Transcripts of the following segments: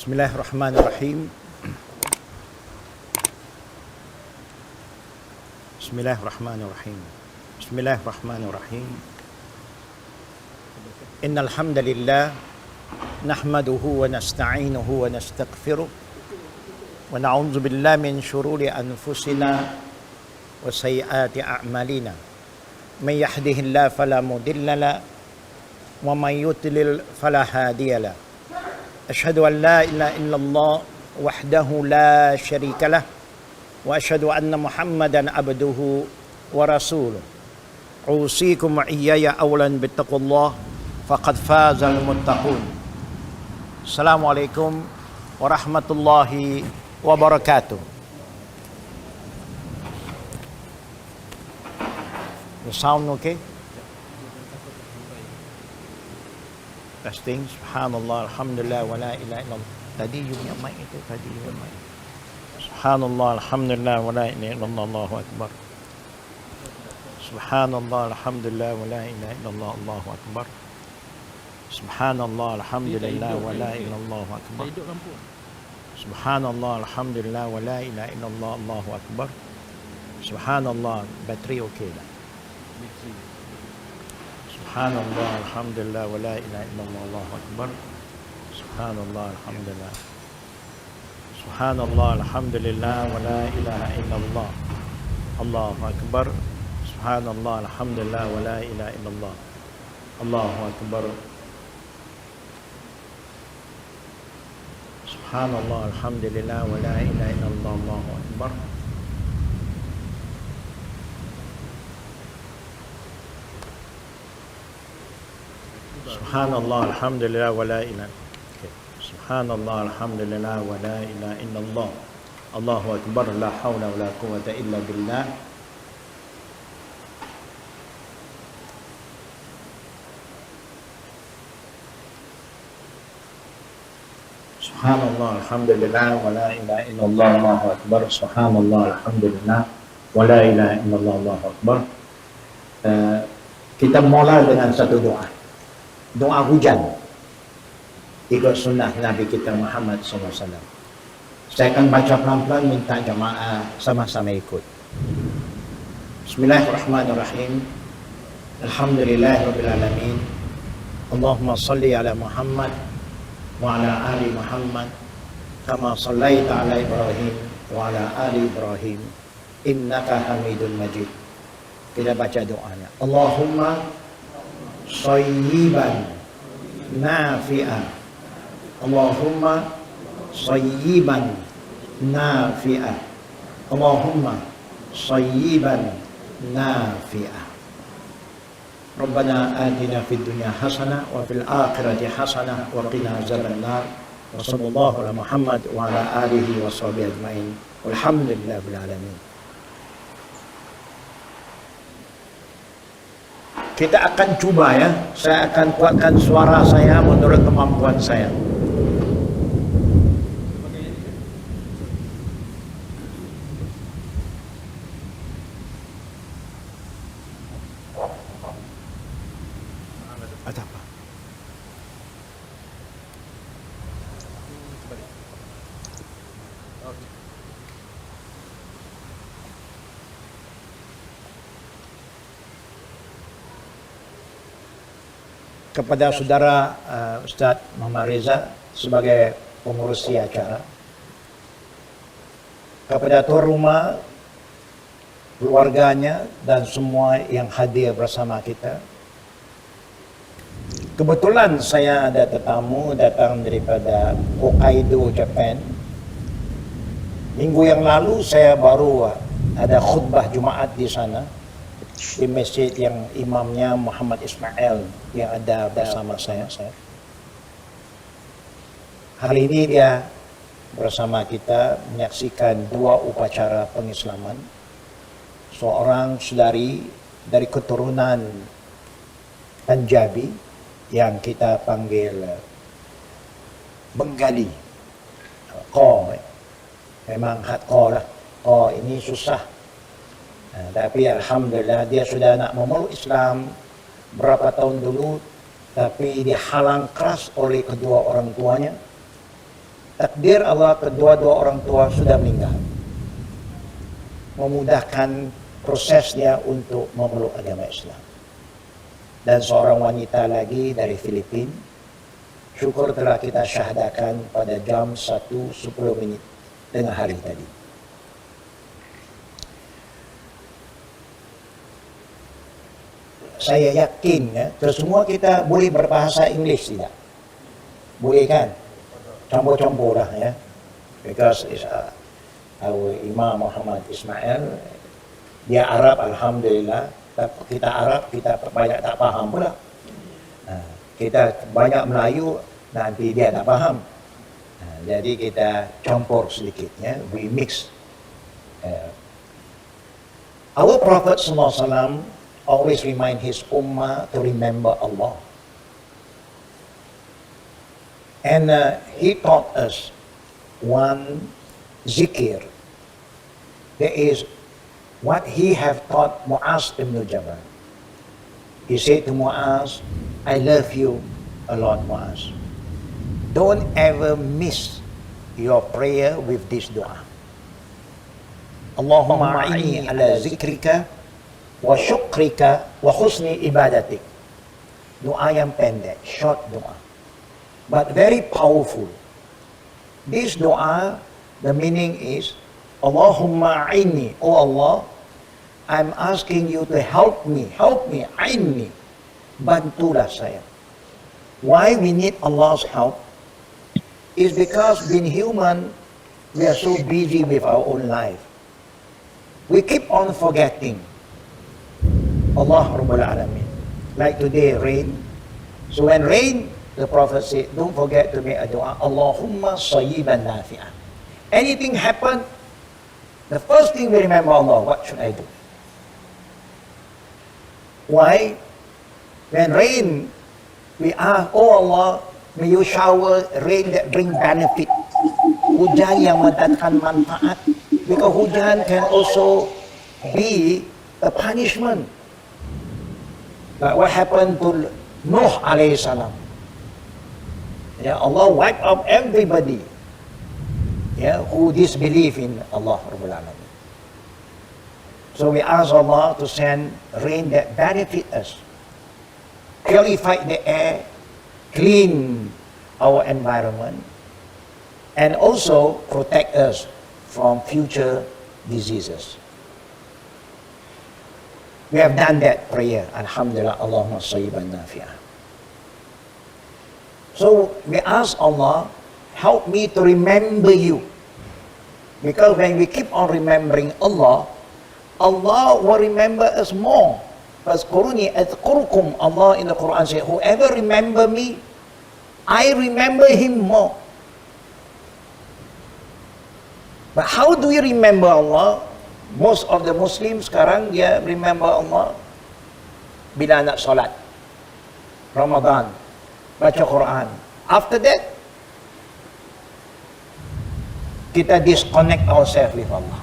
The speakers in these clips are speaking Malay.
Bismillahirrahmanirrahim. Bismillahirrahmanirrahim. Bismillahirrahmanirrahim. Innal hamdalillah nahmaduhu wa nasta'inuhu wa nastaghfiruh wa na'udzu billahi min shururi anfusina wa sayyiati a'malina. May yahdihillahu fala mudilla lahu wa may yudlil fala hadiya lahu. Asyhadu an la ilaha illallah wahdahu la syarika lah wa asyhadu anna Muhammadan abduhu wa rasuluh. Usikum wa iyaya awlan bittaqullah faqad fazal muttaqun. Assalamualaikum warahmatullahi wabarakatuh. The sound okay? Testing. Subhanallah, alhamdulillah, wa la ilaha illallah. Tadi you punya mic itu, tadi you punya mic. Subhanallah, alhamdulillah, wa la ilaha illallah, Allahu akbar. Subhanallah, alhamdulillah, wa la ilaha illallah, Allahu akbar. Subhanallah, alhamdulillah, wa la ilaha illallah, Allahu akbar. Subhanallah, alhamdulillah, wa la ilaha illallah, Allahu akbar. Subhanallah, bateri okey dah. Subhanallah, alhamdulillah, wa la ilaha illallah, Allahu akbar. Subhanallah, alhamdulillah. Subhanallah, alhamdulillah, wa la ilaha illallah, Allahu akbar. Subhanallah, alhamdulillah, wa la ilaha illallah, Allahu akbar. Subhanallah, alhamdulillah, wa la ilaha illallah, Allahu akbar. Subhanallah, alhamdulillah, wa la ilaha. Subhanallah, alhamdulillah, wa la ilaha illallah, Allahu akbar. La hawla wa la quwwata illa billah. Subhanallah, alhamdulillah, wa la ilaha illallah, Allahu akbar. Subhanallah, alhamdulillah, wa la ilaha illallah, Allahu akbar. Kita mula dengan satu doa. Doa hujan ikut sunnah Nabi kita Muhammad SAW. Saya akan baca pelan-pelan, minta jemaah sama-sama ikut. Bismillahirrahmanirrahim. Alhamdulillahirabbil alamin. Allahumma salli ala Muhammad wa ala ali Muhammad kama sallaita ala Ibrahim wa ala ali Ibrahim innaka Hamidun Majid. Kita baca doanya. Allahumma sayyiban nafi'an. Allahumma sayyiban nafi'an. Allahumma sayyiban nafi'an. Rabbana atina fid dunya hasanah wa fil akhirati hasanah wa qina azabannar. Wa sallallahu ala Muhammad wa ala alihi wa sahbihi ajmain. Walhamdulillahi rabbil alamin. Kita akan cuba ya, saya akan kuatkan suara saya menurut kemampuan saya. Ada apa? Kepada saudara Ustaz Muhammad Reza sebagai pengurusi acara, kepada tuan rumah, keluarganya dan semua yang hadir bersama kita. Kebetulan saya ada tetamu datang daripada Hokkaido, Japan. Minggu yang lalu saya baru ada khutbah Jumaat di sana, di masjid yang imamnya Muhammad Ismail yang ada bersama saya. Hari ini dia bersama kita menyaksikan dua upacara pengislaman. Seorang saudari dari keturunan Punjabi yang kita panggil Bengali. Ko, memang ko lah. Ko ini susah. Tapi alhamdulillah dia sudah nak memeluk Islam berapa tahun dulu, tapi dihalang keras oleh kedua orang tuanya. takdir Allah kedua-dua orang tua sudah meninggal, memudahkan prosesnya untuk memeluk agama Islam. Dan seorang wanita lagi dari Filipina, syukur telah kita syahadakan pada jam 1:10 tengah hari tadi. Saya yakin ya, semua kita boleh berbahasa Inggeris tidak? Boleh kan? Campur-campur lah ya. Because our Imam Muhammad Ismail, dia Arab alhamdulillah. Kita Arab, kita banyak tak faham pula. Kita banyak Melayu, nanti dia tak faham. Jadi kita campur sedikit ya, we mix. Our Prophet SAW always remind his ummah to remember Allah. And he taught us one zikir. There is what he have taught Mu'az ibn Jabal. He said to Mu'az, I love you a lot, Mu'az. Don't ever miss your prayer with this dua. Allahumma a'inni ala zikrika wa syukrika wa husni ibadatik. Doa yang pendek, short doa, but very powerful. This doa, the meaning is, Allahumma a'inni, oh Allah, I'm asking you to help me, a'inni, bantulah saya. Why we need Allah's help is because being human, we are so busy with our own life. We keep on forgetting Allah Rabbul Alamin. Like today, rain. So when rain, the Prophet said, don't forget to make a dua, Allahumma sayyiban nafi'ah. Anything happen, the first thing we remember Allah, what should I do? Why? When rain, we ask, oh Allah, may you shower rain that bring benefit. Hujan yang mendatangkan manfaat. Because hujan can also be a punishment. Like what happened to Nuh alayhi salam. Yeah, Allah wiped out everybody, yeah, who disbelieve in Allah Rabbul Alamin. So we ask Allah to send rain that benefit us, purify the air, clean our environment, and also protect us from future diseases. We have done that prayer, alhamdulillah, Allahumma sayyiban nafi'ah. So we ask Allah, help me to remember you. Because when we keep on remembering Allah, Allah will remember us more. Fazkuruni adhkurukum, Allah in the Quran says, whoever remember me, I remember him more. But how do you remember Allah? Most of the Muslims sekarang dia remember Allah bila nak solat, Ramadan, baca Quran. After that, kita disconnect ourselves with Allah.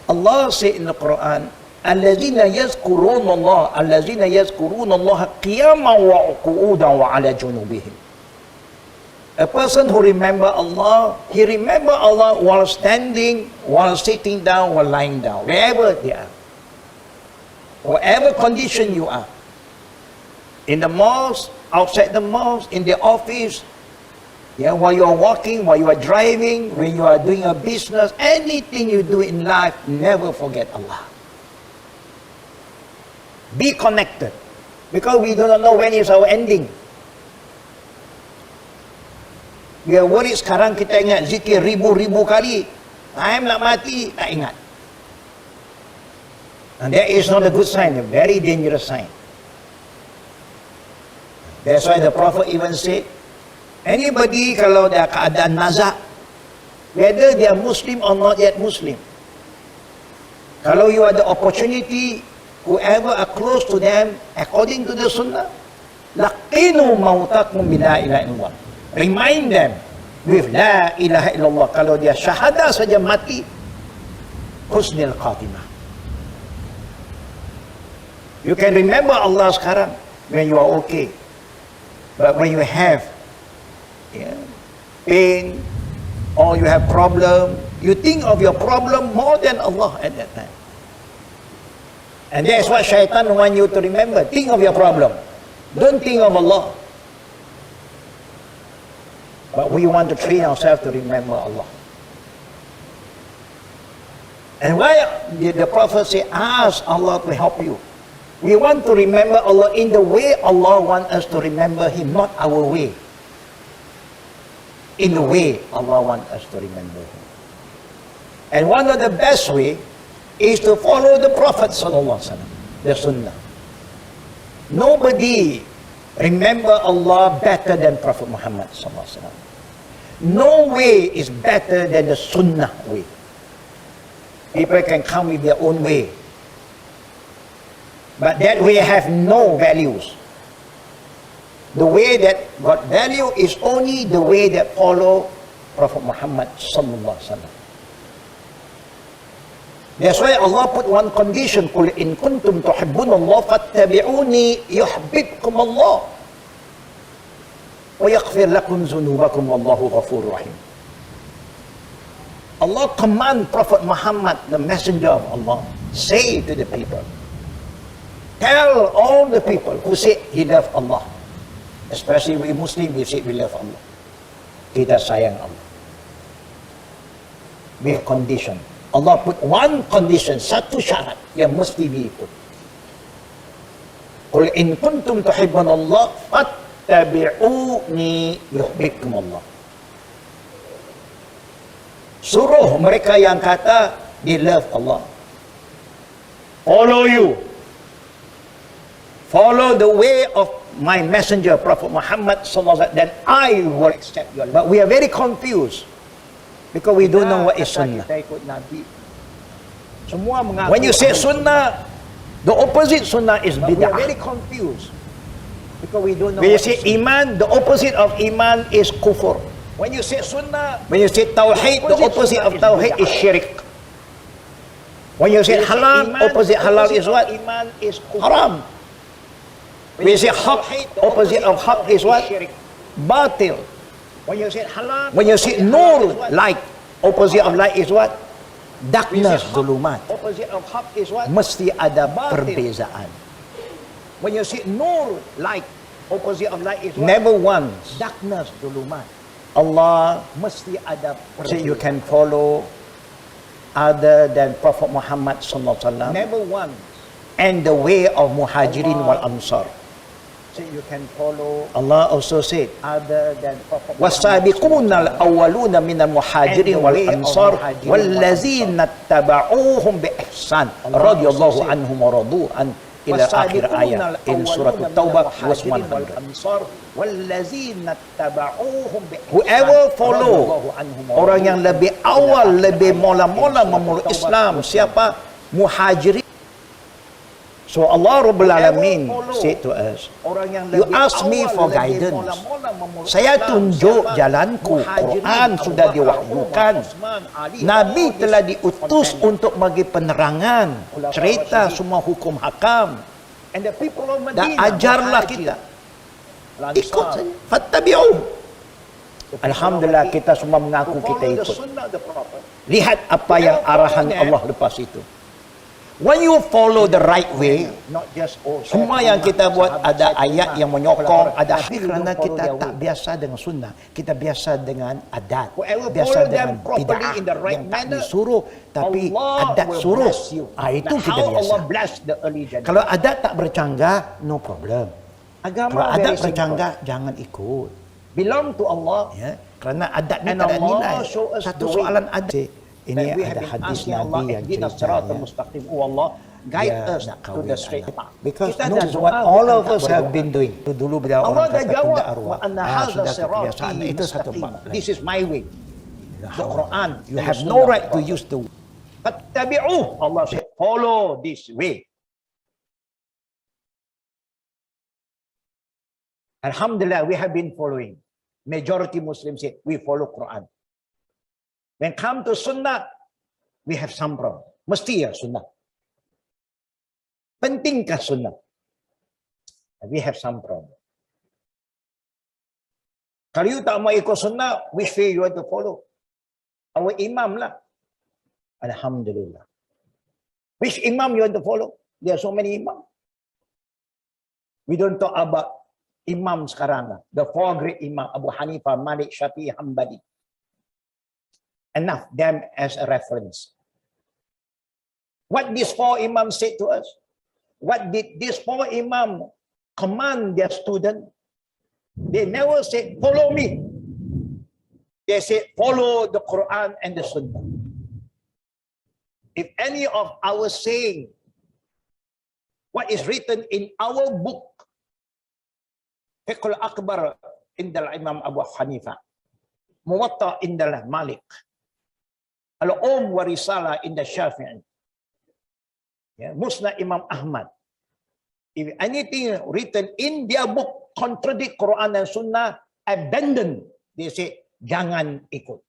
Allah said in the Quran, allazina yazkuruna Allah qiyaman wa qu'udan wa ala junubihim. A person who remember Allah, he remember Allah while standing, while sitting down, while lying down, wherever they are. Whatever condition you are. In the mosque, outside the mosque, in the office, yeah, while you are walking, while you are driving, when you are doing a business, anything you do in life, never forget Allah. Be connected. Because we do not know when is our ending. We are worried sekarang kita ingat zikir ribu-ribu kali. Time nak mati, tak ingat. And that is not a good sign, a very dangerous sign. That's why the Prophet even said, anybody kalau dah keadaan nazak, whether they are Muslim or not yet Muslim, kalau you ada opportunity, whoever are close to them, according to the Sunnah, laqinu mautakum bila ilaha illallah. Remind them with la ilaha illallah. Kalau dia syahadah saja mati, husnul khatimah. You can remember Allah sekarang when you are okay. But when you have pain, or you have problem, you think of your problem more than Allah at that time. And that's what shaitan wants you to remember. Think of your problem. Don't think of Allah. But we want to train ourselves to remember Allah. And why did the Prophet say, ask Allah to help you? We want to remember Allah in the way Allah wants us to remember Him, not our way. In the way Allah wants us to remember Him. And one of the best way is to follow the Prophet sallallahu alaihi wasallam, the Sunnah. Nobody remember Allah better than Prophet Muhammad sallallahu alaihi wasallam. No way is better than the Sunnah way. People can come with their own way, but that way have no values. The way that got value is only the way that follow Prophet Muhammad sallallahu alaihi wasallam. That's why Allah put one condition, "Qul in kuntum tuhibbunallah fattabi'uni yuhibbukum Allah wa yaghfir lakum dzunubakum wallahu ghafurur rahim." Allah command Prophet Muhammad, the messenger of Allah, say to the people, tell all the people who say he love Allah, especially we Muslims, we say we love Allah. Kita sayang Allah. With condition. Allah put one condition, satu syarat yang mesti diikut. Qul in kuntum tuhibbunallah fattabi'uni yuhibbukum Allah. Suruh mereka yang kata they love Allah. Follow you. Follow the way of my messenger Prophet Muhammad sallallahu alaihi wasallam, then I will accept your love. But we are very confused because we don't know what is sunnah. When you say sunnah, the opposite sunnah is bid'ah. We are very confused because we don't know. When you say iman, the opposite of iman is kufur. When you say sunnah, when you say tawheed, the opposite of tawheed is syirik. When you say halal, opposite halal is what? Iman is haram. When you say haq, opposite of haq is what? Batil. When you say halal, when you say nur, light, opposite of light is what? Darkness, zulumat. Opposite of haq is what? Mesti ada perbezaan. When you say nur, light, opposite of light is what? Never once. Darkness, zulumat. Allah mesti ada perbezaan. So you can follow other than Prophet Muhammad sallallahu alaihi wasallam. Never once. And the way of Muhajirin wal Ansar. So you can follow. Allah also said, other than Prophet Wasabiquna al-awwaluna min al-muhajirin wal ansar wallazina tabauhum bi ihsan radhiyallahu anhum wa radu an ila akhir ayat in surah At-Taubah verse 100. Whoever follow orang yang lebih awal, lebih mula-mula memeluk Islam, siapa? Muhajirin. So Allah Rabbul Alamin said to us, you ask me for guidance. Saya tunjuk jalanku. Quran sudah diwahyukan. Nabi telah diutus untuk bagi penerangan, cerita semua hukum hakam. Dan ajarlah kita. Ikut saja. Fattabi'u. Alhamdulillah kita semua mengaku kita ikut. Lihat apa yang arahan Allah lepas itu. When you follow the right way, semua yang kita buat ada ayat yang menyokong, ada kerana kita tak biasa dengan sunnah, kita biasa dengan adat, biasa dengan bid'ah yang tak disuruh, tapi adat suruh. Itu kita biasa. Kalau adat tak bercanggah, no problem. Kalau adat bercanggah, jangan ikut. Belong to Allah. Ya, kerana adat ni tak ada nilai. Satu soalan adat. Ini ada hadis Nabi yang cerita guide us to the straight path. Because that's what all of us have been doing. Dulu bila orang kata tunda arwah, sudah kebiasaan. Itu satu bab. This is my way. The Quran. You have no right to use the way. Fattabi'u. Allah said, follow this way. Alhamdulillah, we have been following. Majority Muslims say, we follow Quran. When come to sunnah, we have some problem. Mesti ya sunnah. Pentingkah sunnah? We have some problem. Kalau you tak mau ikut sunnah, which way you want to follow? Our imam lah. Alhamdulillah. Which imam you want to follow? There are so many imam. We don't talk about imam sekarang lah. The four great imam, Abu Hanifah, Malik, Syafi'i, Hanbali. Enough them as a reference. What these four imams said to us? What did these four imam command their student? They never said, follow me. They said, follow the Quran and the Sunnah. If any of our saying, what is written in our book, Fiqhul Akbar indal Imam Abu Hanifah, Muwatta indal Malik, Al-Um wa Risalah indal Syafi'i, Musnad Imam Ahmad. If anything written in their book contradict Quran and Sunnah, abandon. They say, jangan ikut.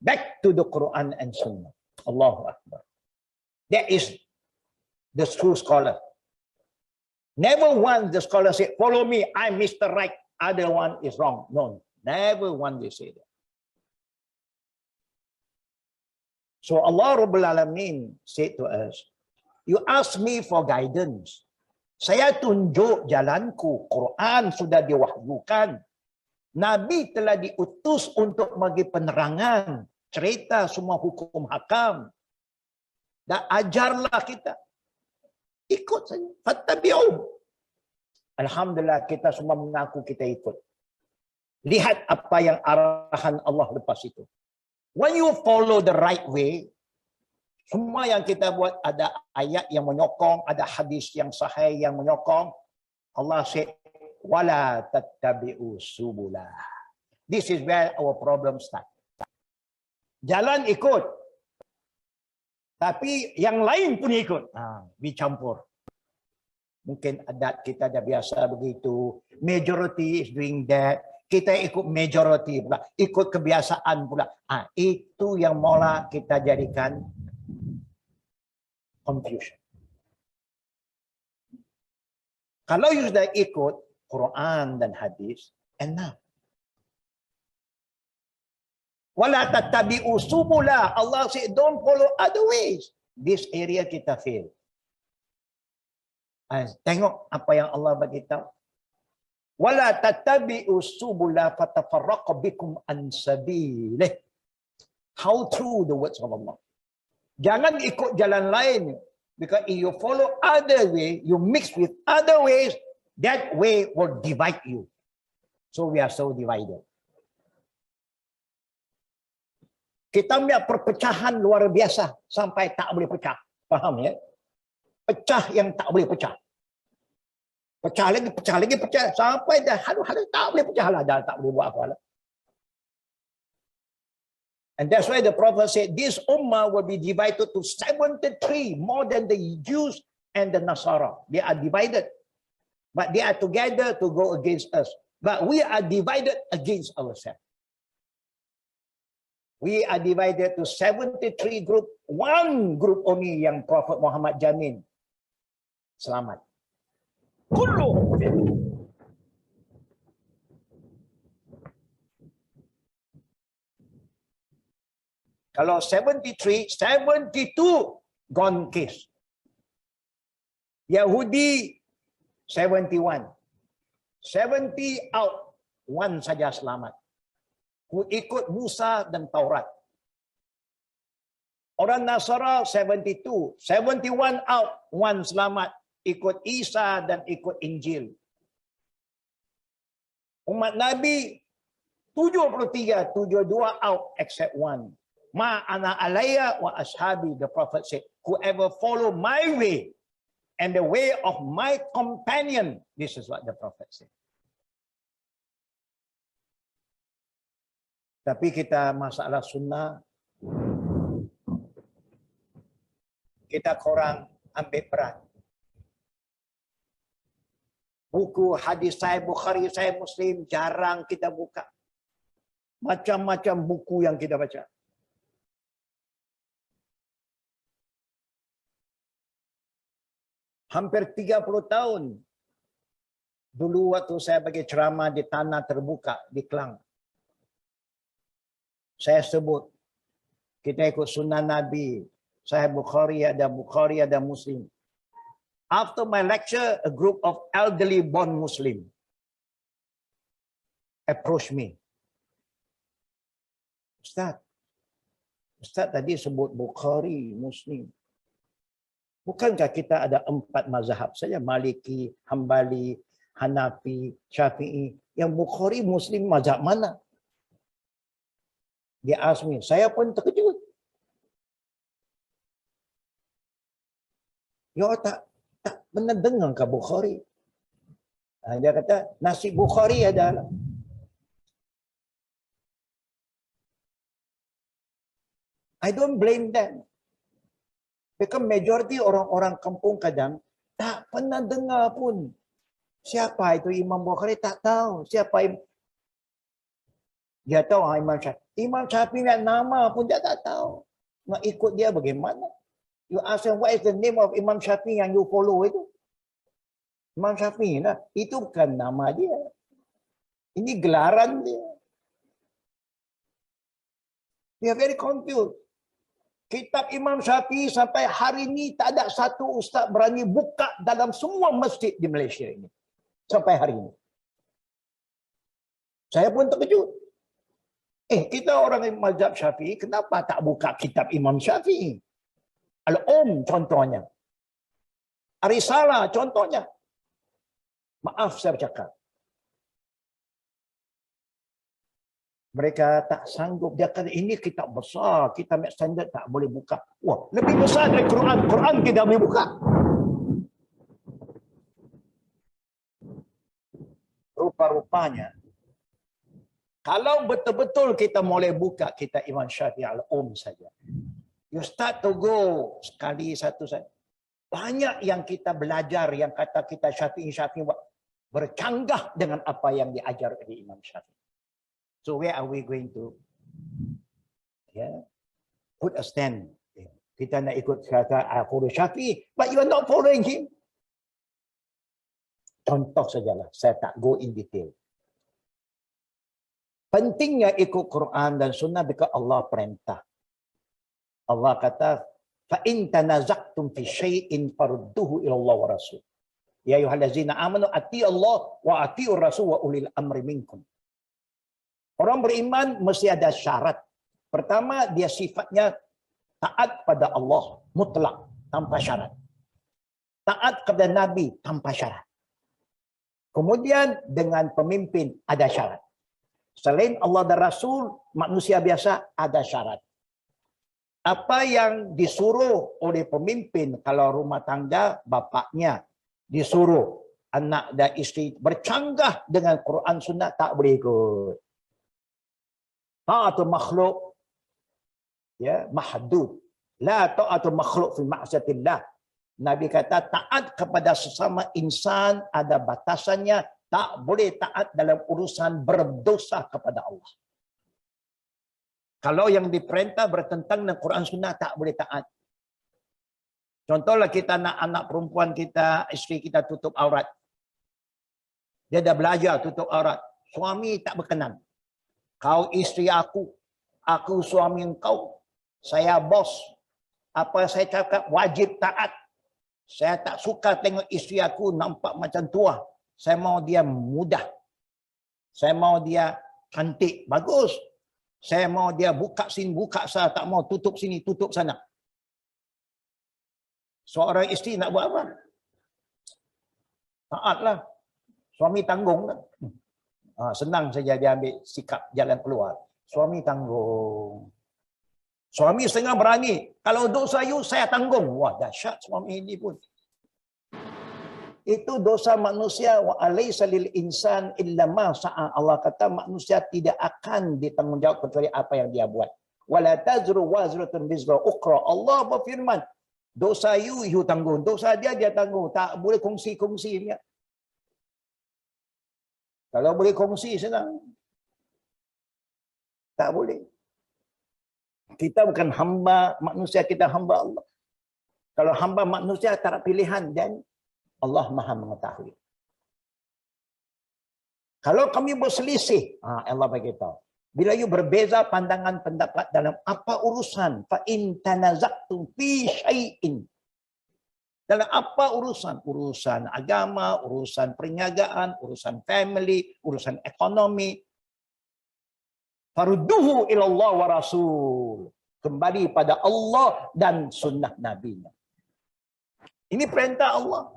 Back to the Quran and Sunnah. Allahu Akbar. That is the true scholar. Never once the scholar said, follow me, I'm Mr. Right, other one is wrong. No, never once they say that. So Allah Rabbul Alamin said to us, you ask me for guidance. Saya tunjuk jalanku. Quran sudah diwahyukan. Nabi telah diutus untuk bagi penerangan. Cerita semua hukum hakam. Dan ajarlah kita. Ikut saja. Fattabi'u. Alhamdulillah kita semua mengaku kita ikut. Lihat apa yang arahan Allah lepas itu. When you follow the right way, semua yang kita buat ada ayat yang menyokong, ada hadis yang sahih yang menyokong. Allah said, wala tattabi'u subula. This is where our problem start. Jalan ikut. Tapi yang lain pun ikut. Dicampur. Mungkin adat kita dah biasa begitu. Majority is doing that. Kita ikut majority pula. Ikut kebiasaan pula. Itu yang mula kita jadikan confusion. Kalau you sudah ikut Quran dan hadis, enough. Wala tattabi'u subula. Allah said, don't follow other ways. This area kita fail. Tengok apa yang Allah bagi tahu. Wala tattabi'u subula fatafarraqu bikum an sabilih. How true the words of Allah. Jangan ikut jalan lain. Because if you follow other way, you mix with other ways, that way will divide you. So we are so divided. Kita punya perpecahan luar biasa sampai tak boleh pecah. Faham ya? Pecah yang tak boleh pecah. Pecah lagi, pecah. Sampai dah halu-halu tak boleh pecah lah. Dah tak boleh buat apa lah. And that's why the Prophet said, this ummah will be divided to 73, more than the Jews and the Nasara. They are divided. But they are together to go against us. But we are divided against ourselves. We are divided to 73 group. One group only yang Prophet Muhammad jamin. Selamat. Kullu. Kalau 73, 72 gone case. Yahudi 71. 70 out, one saja selamat. Ku ikut Musa dan Taurat. Orang Nasara 72, 71 out, one selamat. Ikut Isa dan ikut Injil. Umat Nabi 73, 72 out except one. Ma ana alaya wa ashabi, the Prophet said, whoever follow my way and the way of my companion, this is what the Prophet said. Tapi kita masalah sunnah, kita kurang ambil peran. Buku hadis Sahih Bukhari, Sahih Muslim jarang kita buka. Macam-macam buku yang kita baca. Hampir 30 tahun Dulu waktu saya bagi ceramah di tanah terbuka di Klang, saya sebut kita ikut sunnah Nabi. Sahih Bukhari ada Muslim. After my lecture, a group of elderly born Muslim approached me. Ustaz tadi sebut Bukhari, Muslim. Bukankah kita ada 4 mazhab saja? Maliki, Hambali, Hanafi, Syafi'i. Yang Bukhari, Muslim mazhab mana? Dia ask me. Saya pun terkejut. Ya tak pernah dengar ke Bukhari? Dia kata, nasi Bukhari adalah. I don't blame them. Because majority orang-orang kampung kadang tak pernah dengar pun. Siapa itu Imam Bukhari? Tak tahu. Siapa dia tahu Imam Syafi'i. Imam Syafi'i nama pun dia tak tahu. Nak ikut dia bagaimana? You ask him, what is the name of Imam Syafi'i yang you follow itu? Imam Syafi'i lah. Itu bukan nama dia. Ini gelaran dia. They are very confused. Kitab Imam Syafi'i sampai hari ini tak ada satu ustaz berani buka dalam semua masjid di Malaysia ini. Sampai hari ini. Saya pun terkejut. Kita orang mazhab Syafi'i, kenapa tak buka kitab Imam Syafi'i? Contohnya. Arisalah contohnya. Maaf saya bercakap. Mereka tak sanggup. Dia kata ini kitab besar. Kitab standard tak boleh buka. Wah, lebih besar dari Quran. Quran tidak boleh buka. Rupa-rupanya. Kalau betul-betul kita boleh buka kitab Imam Syafi'i saja. You start to go sekali satu saja. Banyak yang kita belajar yang kata kita Syafi'i bercanggah dengan apa yang diajar oleh Imam Syafi'i. So where are we going to put a stand? Kita nak ikut kata follow Syafi'i, but you are not following him. Contoh sajalah, saya tak go in detail. Pentingnya ikut Quran dan Sunnah because Allah perintah. Allah kata, fa in tanazaqtum fi syai'in farudduhu ila Allah wa Rasul. Ya ayyuhallazina amanu atii'u Allah wa atii'ur Rasul wa ulil amri minkum. Orang beriman mesti ada syarat. Pertama, dia sifatnya taat pada Allah mutlak tanpa syarat. Taat kepada Nabi tanpa syarat. Kemudian dengan pemimpin ada syarat. Selain Allah dan Rasul, manusia biasa ada syarat. Apa yang disuruh oleh pemimpin kalau rumah tangga bapaknya disuruh anak dan isteri bercanggah dengan Quran Sunnah tak boleh ikut. Ta'atul makhluk mahdud. La ta'atul makhluk fi ma'siyatillah. Nabi kata taat kepada sesama insan ada batasannya, tak boleh taat dalam urusan berdosa kepada Allah. Kalau yang diperintah bertentang dengan Quran Sunnah tak boleh taat. Contohlah kita nak anak perempuan kita, isteri kita tutup aurat. Dia dah belajar tutup aurat. Suami tak berkenan. Kau isteri aku suami engkau. Saya bos. Apa saya cakap wajib taat. Saya tak suka tengok isteri aku nampak macam tua. Saya mau dia muda. Saya mau dia cantik, bagus. Saya mau dia buka sini, buka sana. Tak mau tutup sini, tutup sana. Seorang isteri nak buat apa? Taatlah. Suami tanggung kan? Senang saja dia ambil sikap jalan keluar. Suami tanggung. Suami setengah berani. Kalau dosa you, saya tanggung. Wah, dahsyat suami ini pun. Itu dosa manusia. Wa alaysa lil insan illa ma sa'a. Allah kata manusia tidak akan ditanggungjawab kecuali apa yang dia buat. Wala tazru wazratun wizra ukhra. Allah berfirman, dosa you tanggung. Dosa dia tanggung. Tak boleh kongsi-kongsinya. Kalau boleh kongsi senang. Tak boleh. Kita bukan hamba manusia, kita hamba Allah. Kalau hamba manusia tak ada pilihan dan Allah Maha mengetahui. Kalau kami berselisih, Allah beritahu. Bila you berbeza pandangan pendapat dalam apa urusan, fa in tanazaqtum fi syai'in. Dalam apa urusan? Urusan agama, urusan perniagaan, urusan family, urusan ekonomi. Farudduhu ilallah wa rasul. Kembali pada Allah dan sunnah Nabi-Nya. Ini perintah Allah.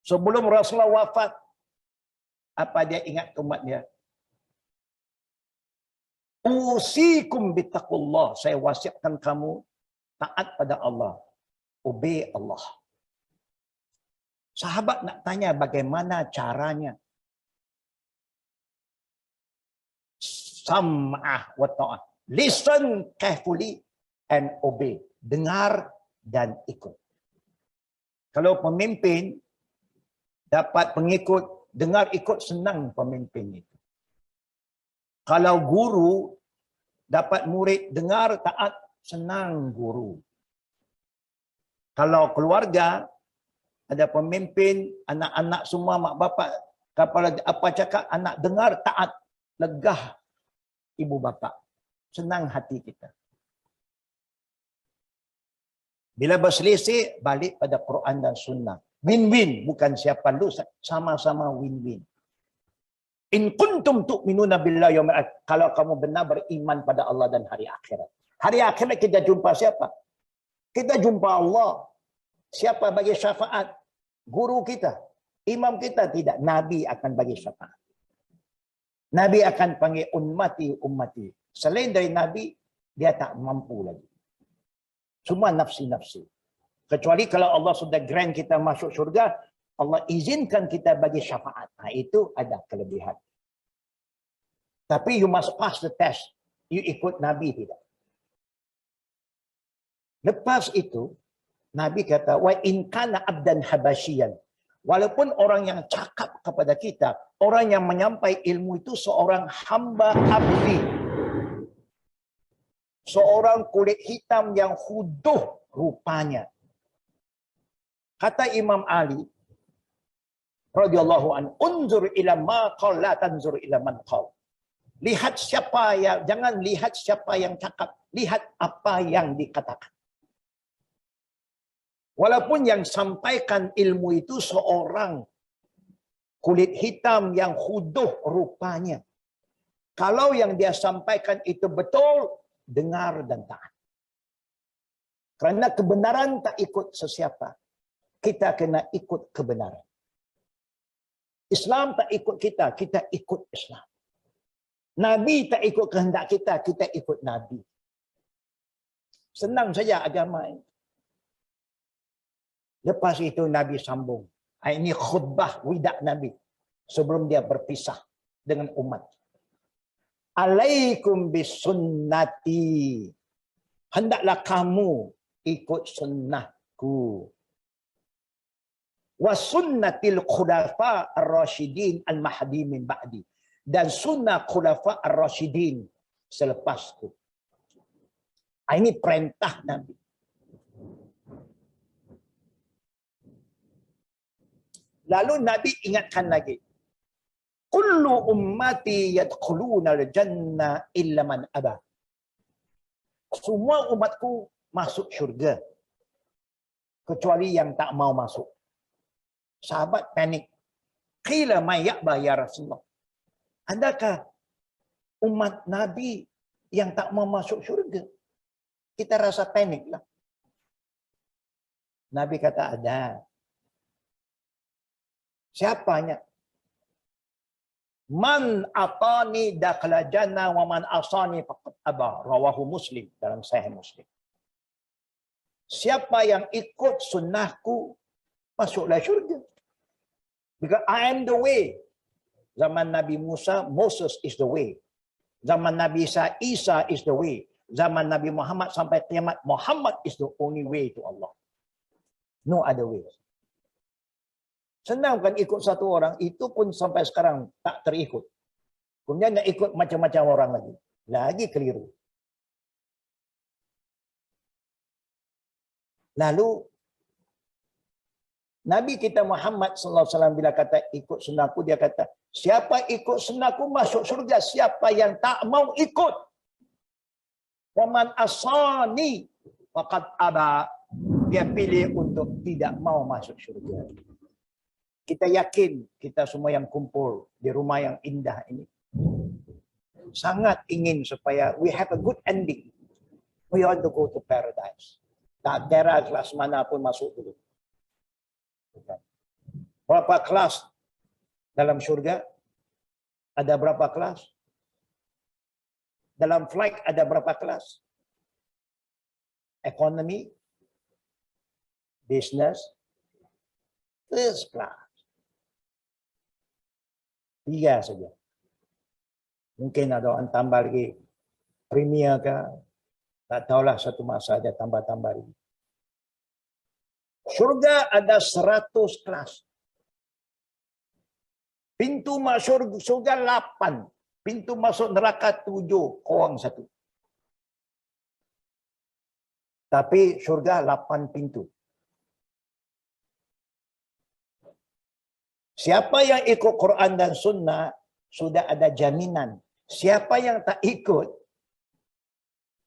Sebelum Rasulullah wafat, apa dia ingat ke umat dia? Usikum bittaqullah. Saya wasiatkan kamu taat pada Allah. Obey Allah. Sahabat nak tanya bagaimana caranya. Sam'ah wa ta'ah. Listen carefully and obey. Dengar dan ikut. Kalau pemimpin dapat pengikut, dengar ikut, senang pemimpin itu. Kalau guru dapat murid, dengar taat, senang guru. Kalau keluarga ada pemimpin, anak-anak semua mak bapak kepala apa cakap, anak dengar taat, legah ibu bapa. Senang hati kita. Bila berselisih, balik pada Quran dan Sunnah. Win-win, bukan siapa lu, sama-sama win-win. In kuntum tu'minuna billahi yawmil akhir. Kalau kamu benar beriman pada Allah dan hari akhirat. Hari akhirat kita jumpa siapa? Kita jumpa Allah. Siapa bagi syafaat? Guru kita. Imam kita tidak. Nabi akan bagi syafaat. Nabi akan panggil ummati. Selain dari Nabi, dia tak mampu lagi. Semua nafsi-nafsi. Kecuali kalau Allah sudah grant kita masuk syurga, Allah izinkan kita bagi syafaat. Itu ada kelebihan. Tapi you must pass the test. You ikut Nabi tidak. Lepas itu, Nabi kata, wa in kana abdan habasyian. Walaupun orang yang cakap kepada kita, orang yang menyampai ilmu itu seorang hamba abdi. Seorang kulit hitam yang huduh rupanya. Kata Imam Ali radhiyallahu anhu, unzur ila ma qala la tanzur ila man qala. Lihat siapa yang, jangan lihat siapa yang cakap, lihat apa yang dikatakan. Walaupun yang sampaikan ilmu itu seorang kulit hitam yang huduh rupanya. Kalau yang dia sampaikan itu betul, dengar dan taat. Kerana kebenaran tak ikut sesiapa. Kita kena ikut kebenaran. Islam tak ikut kita, kita ikut Islam. Nabi tak ikut kehendak kita, kita ikut Nabi. Senang saja agama ini. Lepas itu Nabi sambung. Ini khutbah widak Nabi. Sebelum dia berpisah dengan umat. Alaikum bisunnati. Hendaklah kamu ikut sunnahku. Wa sunnatil khulafa ar-rasyidin al-mahdi min ba'di. Dan sunnah khulafa ar-rasyidin selepasku. Ini perintah Nabi. Lalu Nabi ingatkan lagi. Kullu ummati yadkhuluna al-jannah illa man aba. Semua umatku masuk syurga. Kecuali yang tak mau masuk. Sahabat panik. Qila ma ya'ba ya Rasulullah. Adakah umat Nabi yang tak mau masuk syurga? Kita rasa panik lah. Nabi kata ada. Siapanya? Man atani dakhala jannah wa man asani faqad aba. Rawahu Muslim dalam Sahih Muslim. Siapa yang ikut sunnahku masuklah syurga. Because I am the way. Zaman Nabi Musa, Moses is the way. Zaman Nabi Isa, Isa is the way. Zaman Nabi Muhammad sampai kiamat, Muhammad is the only way to Allah. No other way. Senang kan ikut satu orang, itu pun sampai sekarang tak terikut. Kemudian nak ikut macam-macam orang lagi. Lagi keliru. Lalu, Nabi kita Muhammad sallallahu alaihi wasallam bila kata ikut sunnahku, dia kata, siapa ikut sunnahku masuk surga, siapa yang tak mau ikut, waman asani faqad aba, dia pilih untuk tidak mau masuk surga. Kita yakin kita semua yang kumpul di rumah yang indah ini sangat ingin supaya we have a good ending. We want to go to paradise. Tak kira kelas mana pun masuk dulu. Berapa kelas dalam syurga? Ada berapa kelas? Dalam flight ada berapa kelas? Economy, business, first class. 3 saja. Mungkin ada orang tambah lagi premier ke, tak tahulah, satu masa ada tambah-tambah lagi. Syurga ada 100 kelas. Pintu masuk syurga 8. Pintu masuk neraka 7. Korang 1. Tapi syurga 8 pintu. Siapa yang ikut Quran dan Sunnah, sudah ada jaminan. Siapa yang tak ikut,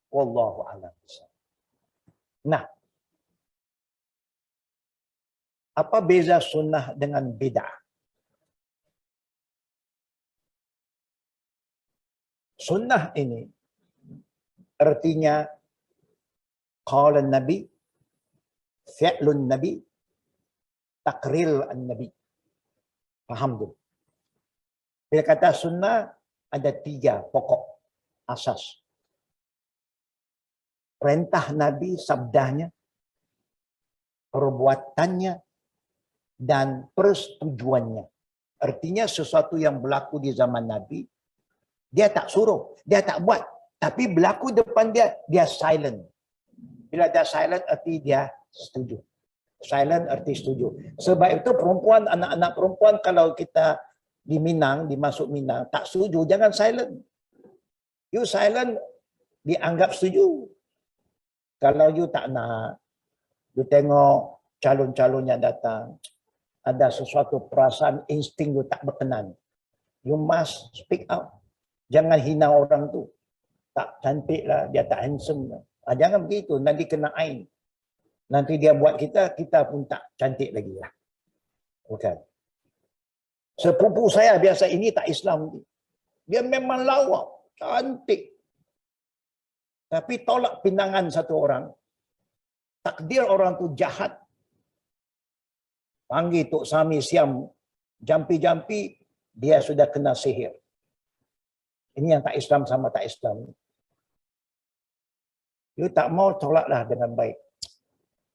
wallahu a'lam. Nah, apa beza sunnah dengan bid'ah? Sunnah ini artinya qala Nabi, fi'lun Nabi, takril an-Nabi. Faham tu? Bila kata sunnah, ada 3 pokok asas. Perintah Nabi, sabdanya, perbuatannya, dan persetujuannya. Artinya sesuatu yang berlaku di zaman Nabi, dia tak suruh, dia tak buat. Tapi berlaku depan dia, dia silent. Bila dia silent, arti dia setuju. Silent arti setuju. Sebab itu perempuan, anak-anak perempuan, kalau kita di Minang, dimasuk Minang, tak setuju, jangan silent. You silent, dianggap setuju. Kalau you tak nak, you tengok calon-calon yang datang, ada sesuatu perasaan, insting you tak berkenan, you must speak out. Jangan hina orang tu. Tak cantik lah, dia tak handsome lah. Jangan begitu, nanti kena ain. Nanti dia buat kita, kita pun tak cantik lagi lah. Bukan. Sepupu saya biasa ini tak Islam. Dia memang lawa, cantik. Tapi tolak pinangan satu orang. Takdir orang tu jahat. Panggil Tok Sami Siam, jampi-jampi, dia sudah kena sihir. Ini yang tak Islam sama tak Islam. You tak mau, tolaklah dengan baik.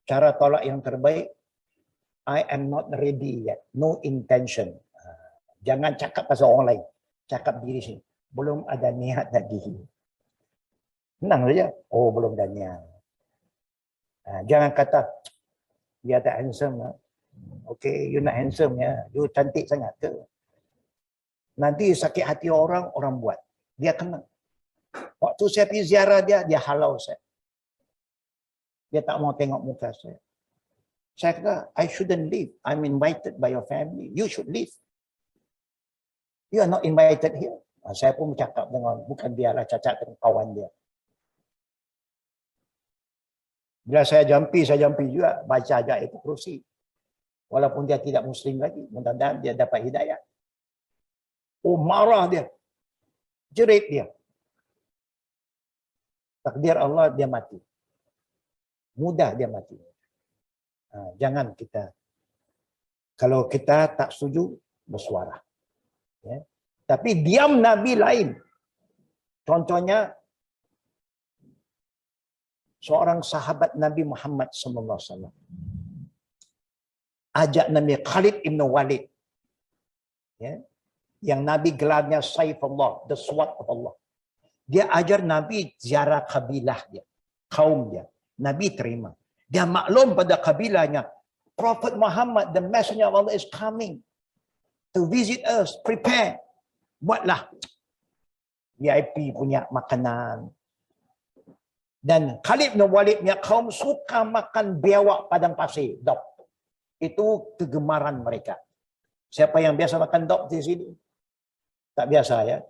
Cara tolak yang terbaik, I am not ready yet. No intention. Jangan cakap pasal orang lain. Cakap diri sini. Belum ada niat lagi. Senang saja. Oh, belum ada niat. Jangan kata, dia tak handsome. Okay, you not handsome ya. You cantik sangat ke? Nanti sakit hati orang, orang buat. Dia kena. Waktu saya pergi ziarah dia, dia halau saya. Dia tak mau tengok muka saya. Saya kata, I shouldn't leave. I'm invited by your family. You should leave. You are not invited here. Saya pun bercakap dengan, bukan biarlah cacat dengan kawan dia. Bila saya jampi juga. Baca aja itu kursi. Walaupun dia tidak Muslim lagi. Mudah-mudahan dia dapat hidayah. Oh, marah dia. Jerit dia. Takdir Allah, dia mati. Mudah dia mati. Jangan kita, kalau kita tak setuju, bersuara. Ya. Tapi diam Nabi lain. Contohnya, seorang sahabat Nabi Muhammad SAW. Ajak Nabi Khalid ibn Walid. Ya. Yang Nabi gelarnya Saifullah, the sword of Allah. Dia ajar Nabi ziarah kabilah dia, kaum dia. Nabi terima. Dia maklum pada kabilahnya, Prophet Muhammad, the messenger of Allah is coming to visit us. Prepare. Buatlah VIP punya makanan. Dan Khalid bin Walid punya kaum suka makan biawak padang pasir. Dog. Itu kegemaran mereka. Siapa yang biasa makan dop di sini? Tak biasa ya.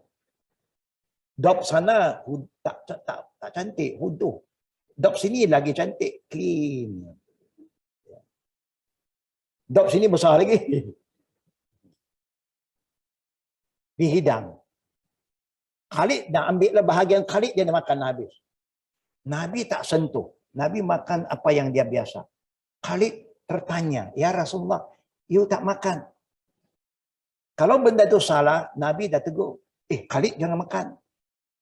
Dop sana tak cantik, huduh. Dop sini lagi cantik, clean. Dop sini besar lagi. Dihidang. Khalid dah ambillah bahagian Khalid, dia makan habis. Nabi tak sentuh. Nabi makan apa yang dia biasa. Khalid tertanya, ya Rasulullah, you tak makan. Kalau benda itu salah, Nabi dah tegur. Khalid jangan makan.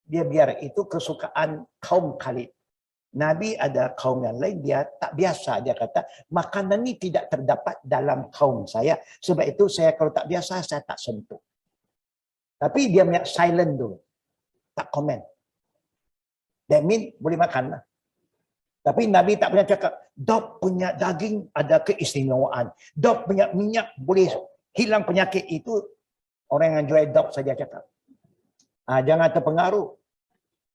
Dia biar itu kesukaan kaum Khalid. Nabi ada kaum yang lain, dia tak biasa. Dia kata, makanan ini tidak terdapat dalam kaum saya. Sebab itu saya kalau tak biasa, saya tak sentuh. Tapi dia punya silent dulu. Tak komen. That mean boleh makan lah. Tapi Nabi tak pernah cakap, dop punya daging ada keistimewaan. Dop punya minyak boleh hilang penyakit. Itu orang yang jual dop saja cakap. Jangan terpengaruh.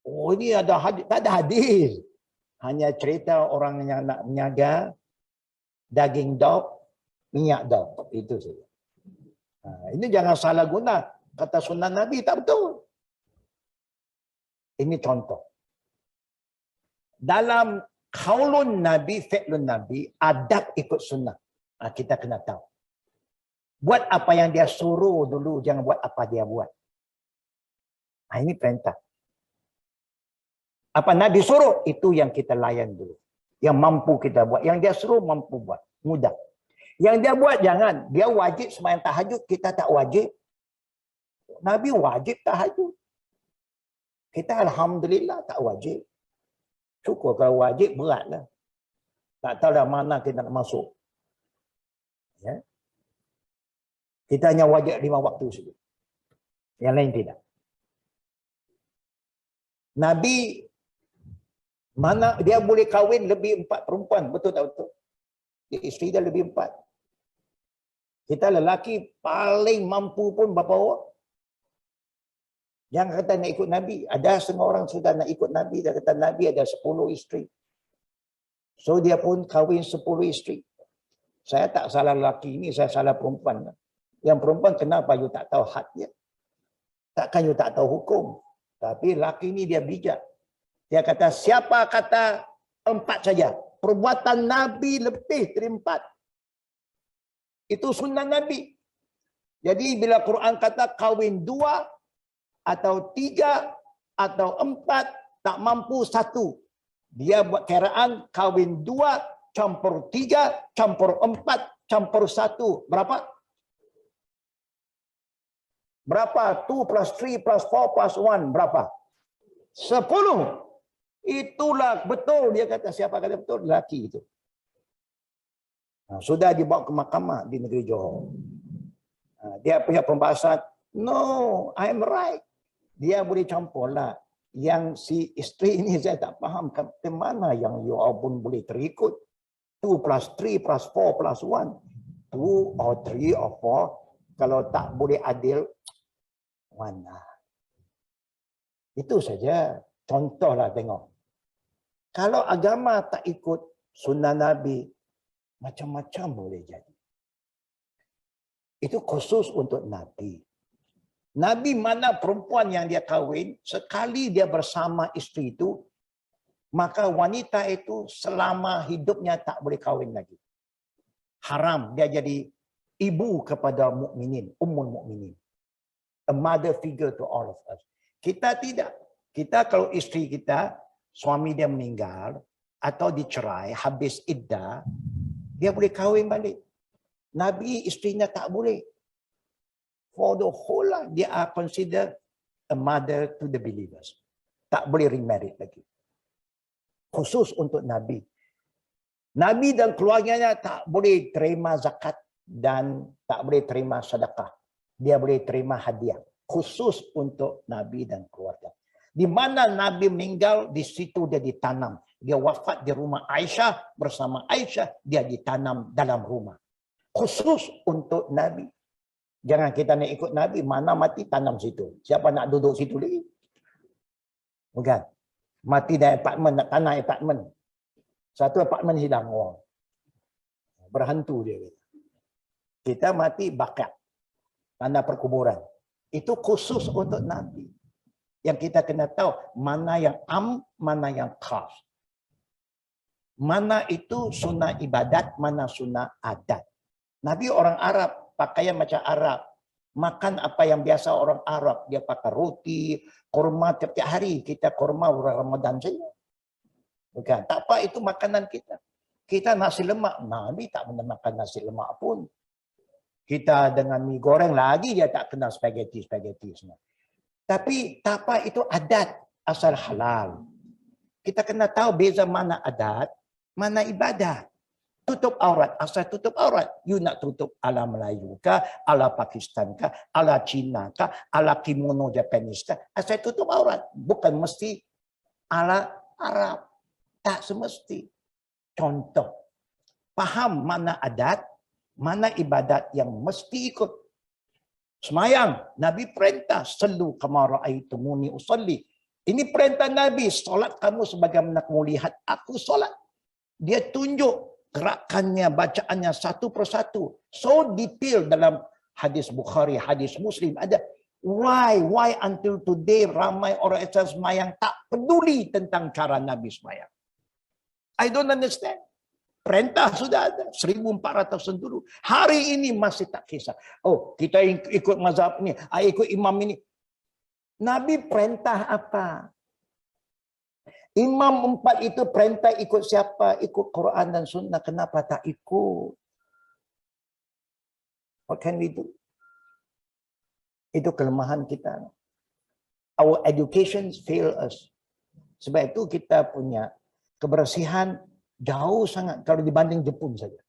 Oh ini ada hadis. Tak ada hadis. Hanya cerita orang yang nak menjaga daging dop, minyak dop. Itu saja. Ini jangan salah guna. Kata sunnah Nabi tak betul. Ini contoh. Dalam qaulun Nabi, fi'lun Nabi, adab ikut sunnah. Kita kena tahu. Buat apa yang dia suruh dulu, jangan buat apa dia buat. Ini perintah. Apa Nabi suruh, itu yang kita layan dulu. Yang mampu kita buat. Yang dia suruh mampu buat. Mudah. Yang dia buat jangan. Dia wajib sembahyang tahajud, kita tak wajib. Nabi wajib tahajud. Kita alhamdulillah tak wajib. Syukur kalau wajib beratlah. Tak tahu dah mana kita nak masuk. Ya. Kita hanya wajib 5 waktu saja. Yang lain tidak. Nabi mana dia boleh kahwin lebih 4 perempuan, betul tak betul? Isteri dia lebih 4. Kita lelaki paling mampu pun berapa orang? Yang kata nak ikut Nabi, ada setengah orang sudah nak ikut Nabi, dia kata Nabi ada 10 isteri. So dia pun kahwin 10 isteri. Saya tak salah lelaki ini, saya salah perempuan. Yang perempuan kenapa you tak tahu had dia? Takkan you tak tahu hukum? Tapi lelaki ini dia bijak. Dia kata siapa kata 4 saja. Perbuatan Nabi lebih dari 4. Itu sunnah Nabi. Jadi bila Quran kata kahwin 2 atau 3 atau 4 tak mampu 1. Dia buat kiraan kahwin 2 campur 3 campur 4 campur 1. Berapa? Berapa? 2 plus 3 plus 4 plus 1. Berapa? 10. Itulah betul. Dia kata siapa kata betul? Lelaki itu. Sudah dibawa ke mahkamah di negeri Johor. Dia punya pembahasan. No, I'm right. Dia boleh campur lah. Yang si isteri ini saya tak faham. Kata mana yang you all pun boleh terikut. 2 plus 3 plus 4 plus 1. 2 or 3 or 4. Kalau tak boleh adil. Mana? Itu saja. Contohlah tengok. Kalau agama tak ikut sunnah Nabi, macam-macam boleh jadi. Itu khusus untuk Nabi. Nabi mana perempuan yang dia kahwin, sekali dia bersama isteri itu, maka wanita itu selama hidupnya tak boleh kahwin lagi. Haram dia jadi ibu kepada mukminin, ummul mukminin. A mother figure to all of us. Kita tidak. Kita kalau isteri kita, suami dia meninggal atau dicerai, habis iddah, dia boleh kahwin balik. Nabi isterinya tak boleh. For the whole life, dia are considered a mother to the believers. Tak boleh remarried lagi. Khusus untuk Nabi. Nabi dan keluarganya tak boleh terima zakat dan tak boleh terima sedekah. Dia boleh terima hadiah. Khusus untuk Nabi dan keluarga. Di mana Nabi meninggal, di situ dia ditanam. Dia wafat di rumah Aisyah, bersama Aisyah, dia ditanam dalam rumah. Khusus untuk Nabi. Jangan kita nak ikut Nabi, mana mati tanam situ. Siapa nak duduk situ lagi? Bukan. Mati dari apartmen, nak tanam apartmen. Satu apartmen hilang orang. Berhantu dia. Kita mati bakat, tanah perkuburan. Itu khusus untuk Nabi. Yang kita kena tahu mana yang mana yang khas. Mana itu sunnah ibadat, mana sunnah adat. Nabi orang Arab, pakaian macam Arab. Makan apa yang biasa orang Arab. Dia pakai roti, kurma tiap-tiap hari. Kita kurma Ramadan saja. Bukan. Tak apa, itu makanan kita. Kita nasi lemak. Nabi tak pernah makan nasi lemak pun. Kita dengan mie goreng lagi, dia tak kenal spaghetti semua. Tapi tak apa, itu adat asal halal. Kita kena tahu beza mana adat, mana ibadat. Tutup aurat, asal tutup aurat. You nak tutup ala Melayu kah, ala Pakistan kah, ala Cina kah, ala kimono Japanese kah, asal tutup aurat. Bukan mesti ala Arab. Tak semesti. Contoh, faham mana adat, mana ibadat yang mesti ikut. Semayang, Nabi perintah, sallu kama ra'aitumuni usalli. Ini perintah Nabi, solat kamu sebagaimana kamu lihat aku solat. Dia tunjuk gerakannya, bacaannya satu persatu. So detail dalam hadis Bukhari, hadis Muslim ada. Why until today ramai orang Islam semayang tak peduli tentang cara Nabi semayang. I don't understand. Perintah sudah ada 1400 tahun dulu. Hari ini masih tak kisah. Oh, kita ikut mazhab ni, ikut imam ini. Nabi perintah apa? Imam 4 itu perintah ikut siapa? Ikut Quran dan Sunnah. Kenapa tak ikut? What can we do? Itu kelemahan kita. Our education fail us. Sebab itu kita punya kebersihan jauh sangat kalau dibanding Jepun saja.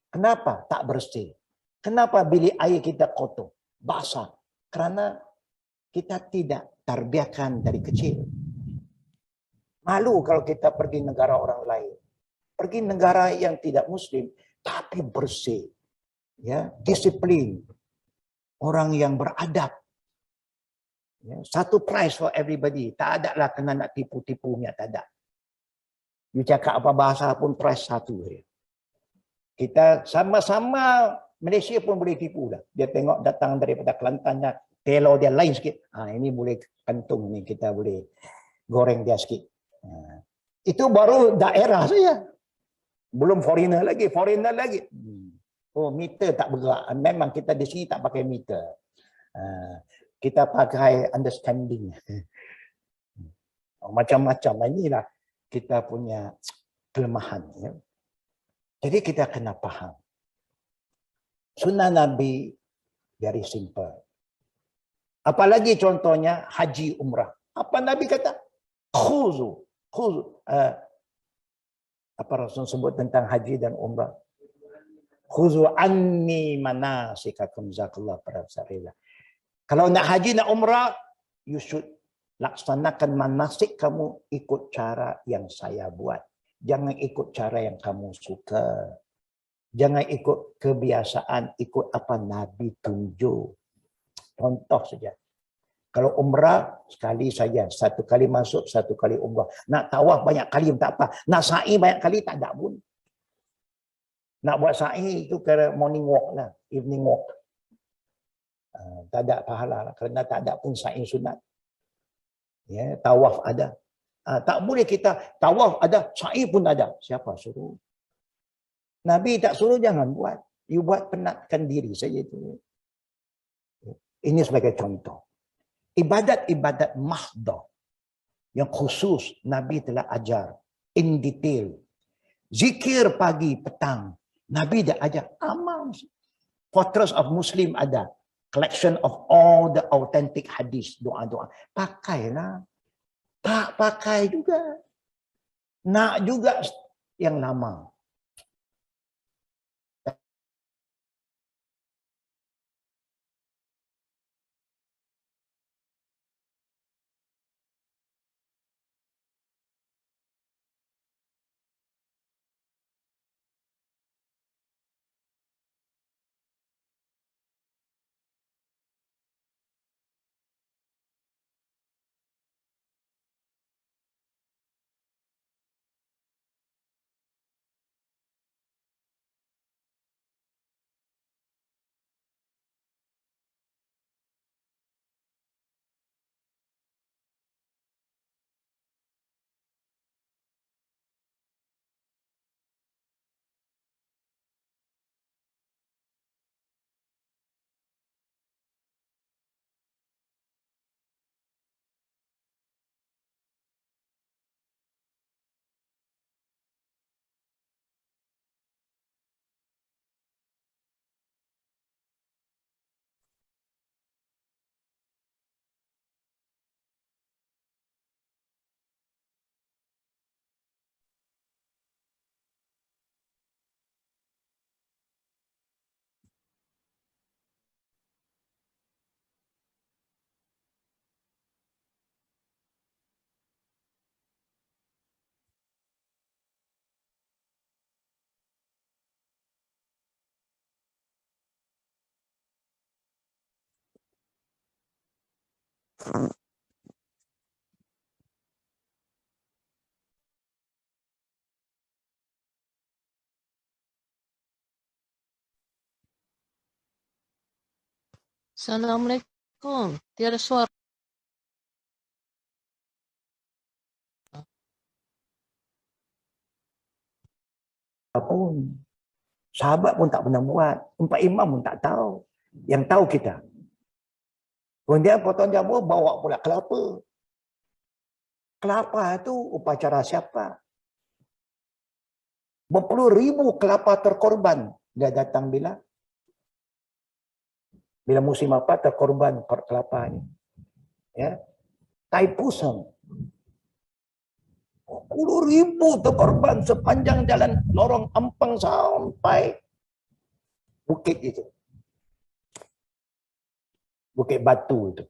Kenapa tak bersih? Kenapa bilik air kita kotor, basah? Karena kita tidak terbiakan dari kecil. Malu kalau kita pergi negara orang lain. Pergi negara yang tidak Muslim, tapi bersih. Ya, disiplin. Orang yang beradab. Ya, satu price for everybody. Tak ada lah kena nak tipu-tipunya, tak ada. You cakap apa bahasa pun price satu. Kita sama-sama Malaysia pun boleh tipu lah. Dia tengok datang daripada Kelantannya, telo dia lain sikit. Ini boleh kantung ni, kita boleh goreng dia sikit. Itu baru daerah saja. Belum foreigner lagi. Oh, meter tak bergerak. Memang kita di sini tak pakai meter. Kita pakai understanding. Macam-macam. Inilah kita punya kelemahan. Ya. Jadi kita kena faham. Sunnah Nabi very simple. Apalagi contohnya haji umrah. Apa Nabi kata? Khuzu. Apa Rasul sebut tentang haji dan umrah? Khuzu anni manasikakum zakallah parasarila. Kalau nak haji nak umrah, you should laksanakan manasik kamu ikut cara yang saya buat. Jangan ikut cara yang kamu suka. Jangan ikut kebiasaan, ikut apa Nabi tunjuk. Contoh saja. Kalau umrah, sekali saja. Satu kali masuk, satu kali umrah. Nak tawaf banyak kali tak apa. Nak sa'i banyak kali tak ada pun. Nak buat sa'i itu ke morning walk lah. Evening walk. Tak ada pahala lah. Kerana tak ada pun sa'i sunat. Ya, tawaf ada. Tak boleh kita tawaf ada, sa'i pun ada. Siapa suruh? Nabi tak suruh jangan buat. You buat penatkan diri saja itu. Ini sebagai contoh. Ibadat-ibadat mahdah yang khusus Nabi telah ajar in detail. Zikir pagi petang. Nabi dah ajar amal. Fortress of Muslim ada. Collection of all the authentic hadis, doa-doa. Pakailah. Tak pakai juga. Nak juga yang lama. Assalamualaikum. Tiada suara. Pun sahabat pun tak pernah buat, empat imam pun tak tahu. Yang tahu kita. Kemudian potong jambu bawa pula kelapa. Kelapa itu upacara siapa? Berpuluh ribu kelapa terkorban. Dia datang bila musim apa terkorban kelapa ini. Ya. Taipusan. 10.000 terkorban sepanjang jalan lorong Ampang sampai bukit itu. Bukit Batu itu.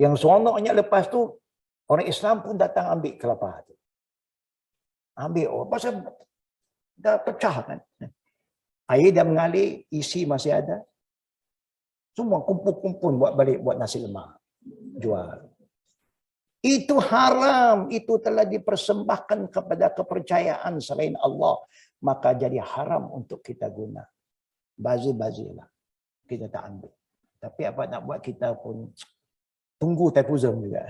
Yang seronoknya lepas tu, orang Islam pun datang ambil kelapa itu. Ambil, pasal dah pecah kan. Air dah mengalir, isi masih ada. Semua kumpul-kumpul buat balik, buat nasi lemak. Jual. Itu haram, itu telah dipersembahkan kepada kepercayaan selain Allah. Maka jadi haram untuk kita guna. Bazir-bazirlah. Kita tak ambil. Tapi apa nak buat, kita pun tunggu typhoon juga.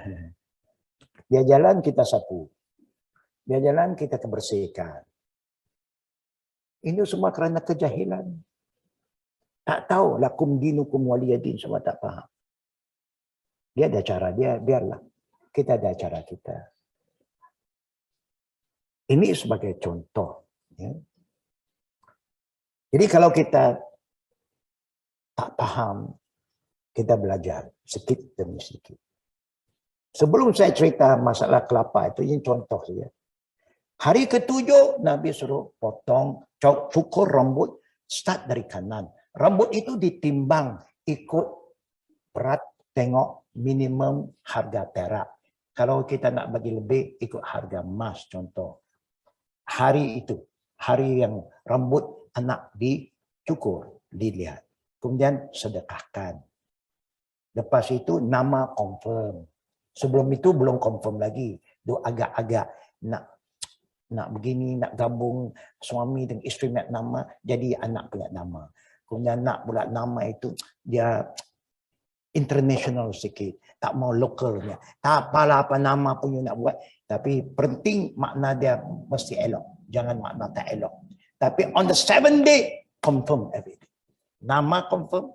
Dia jalan, kita sapu. Dia jalan, kita kebersihkan. Ini semua kerana kejahilan. Tak tahu, lakum dinukum waliyadin, semua tak faham. Dia ada cara dia, biarlah. Kita ada cara kita. Ini sebagai contoh. Ya. Jadi kalau kita tak paham, kita belajar sedikit demi sedikit. Sebelum saya cerita masalah kelapa itu, ini contoh saja. Hari ke-7, Nabi suruh potong, cukur rambut, start dari kanan. Rambut itu ditimbang, ikut berat, tengok minimum harga perak. Kalau kita nak bagi lebih, ikut harga emas contoh. Hari itu, hari yang rambut anak dicukur, dilihat. Kemudian sedekahkan. Lepas itu nama confirm. Sebelum itu belum confirm lagi. Dia agak-agak nak begini, nak gabung suami dengan isteri nak nama, jadi anak punya nama. Kemudian nak pula nama itu, dia international sikit, tak mau lokalnya. Tak apalah apa nama pun you nak buat, tapi penting makna dia mesti elok. Jangan makna tak elok. Tapi on the 7th day, confirm everything. Nama confirm,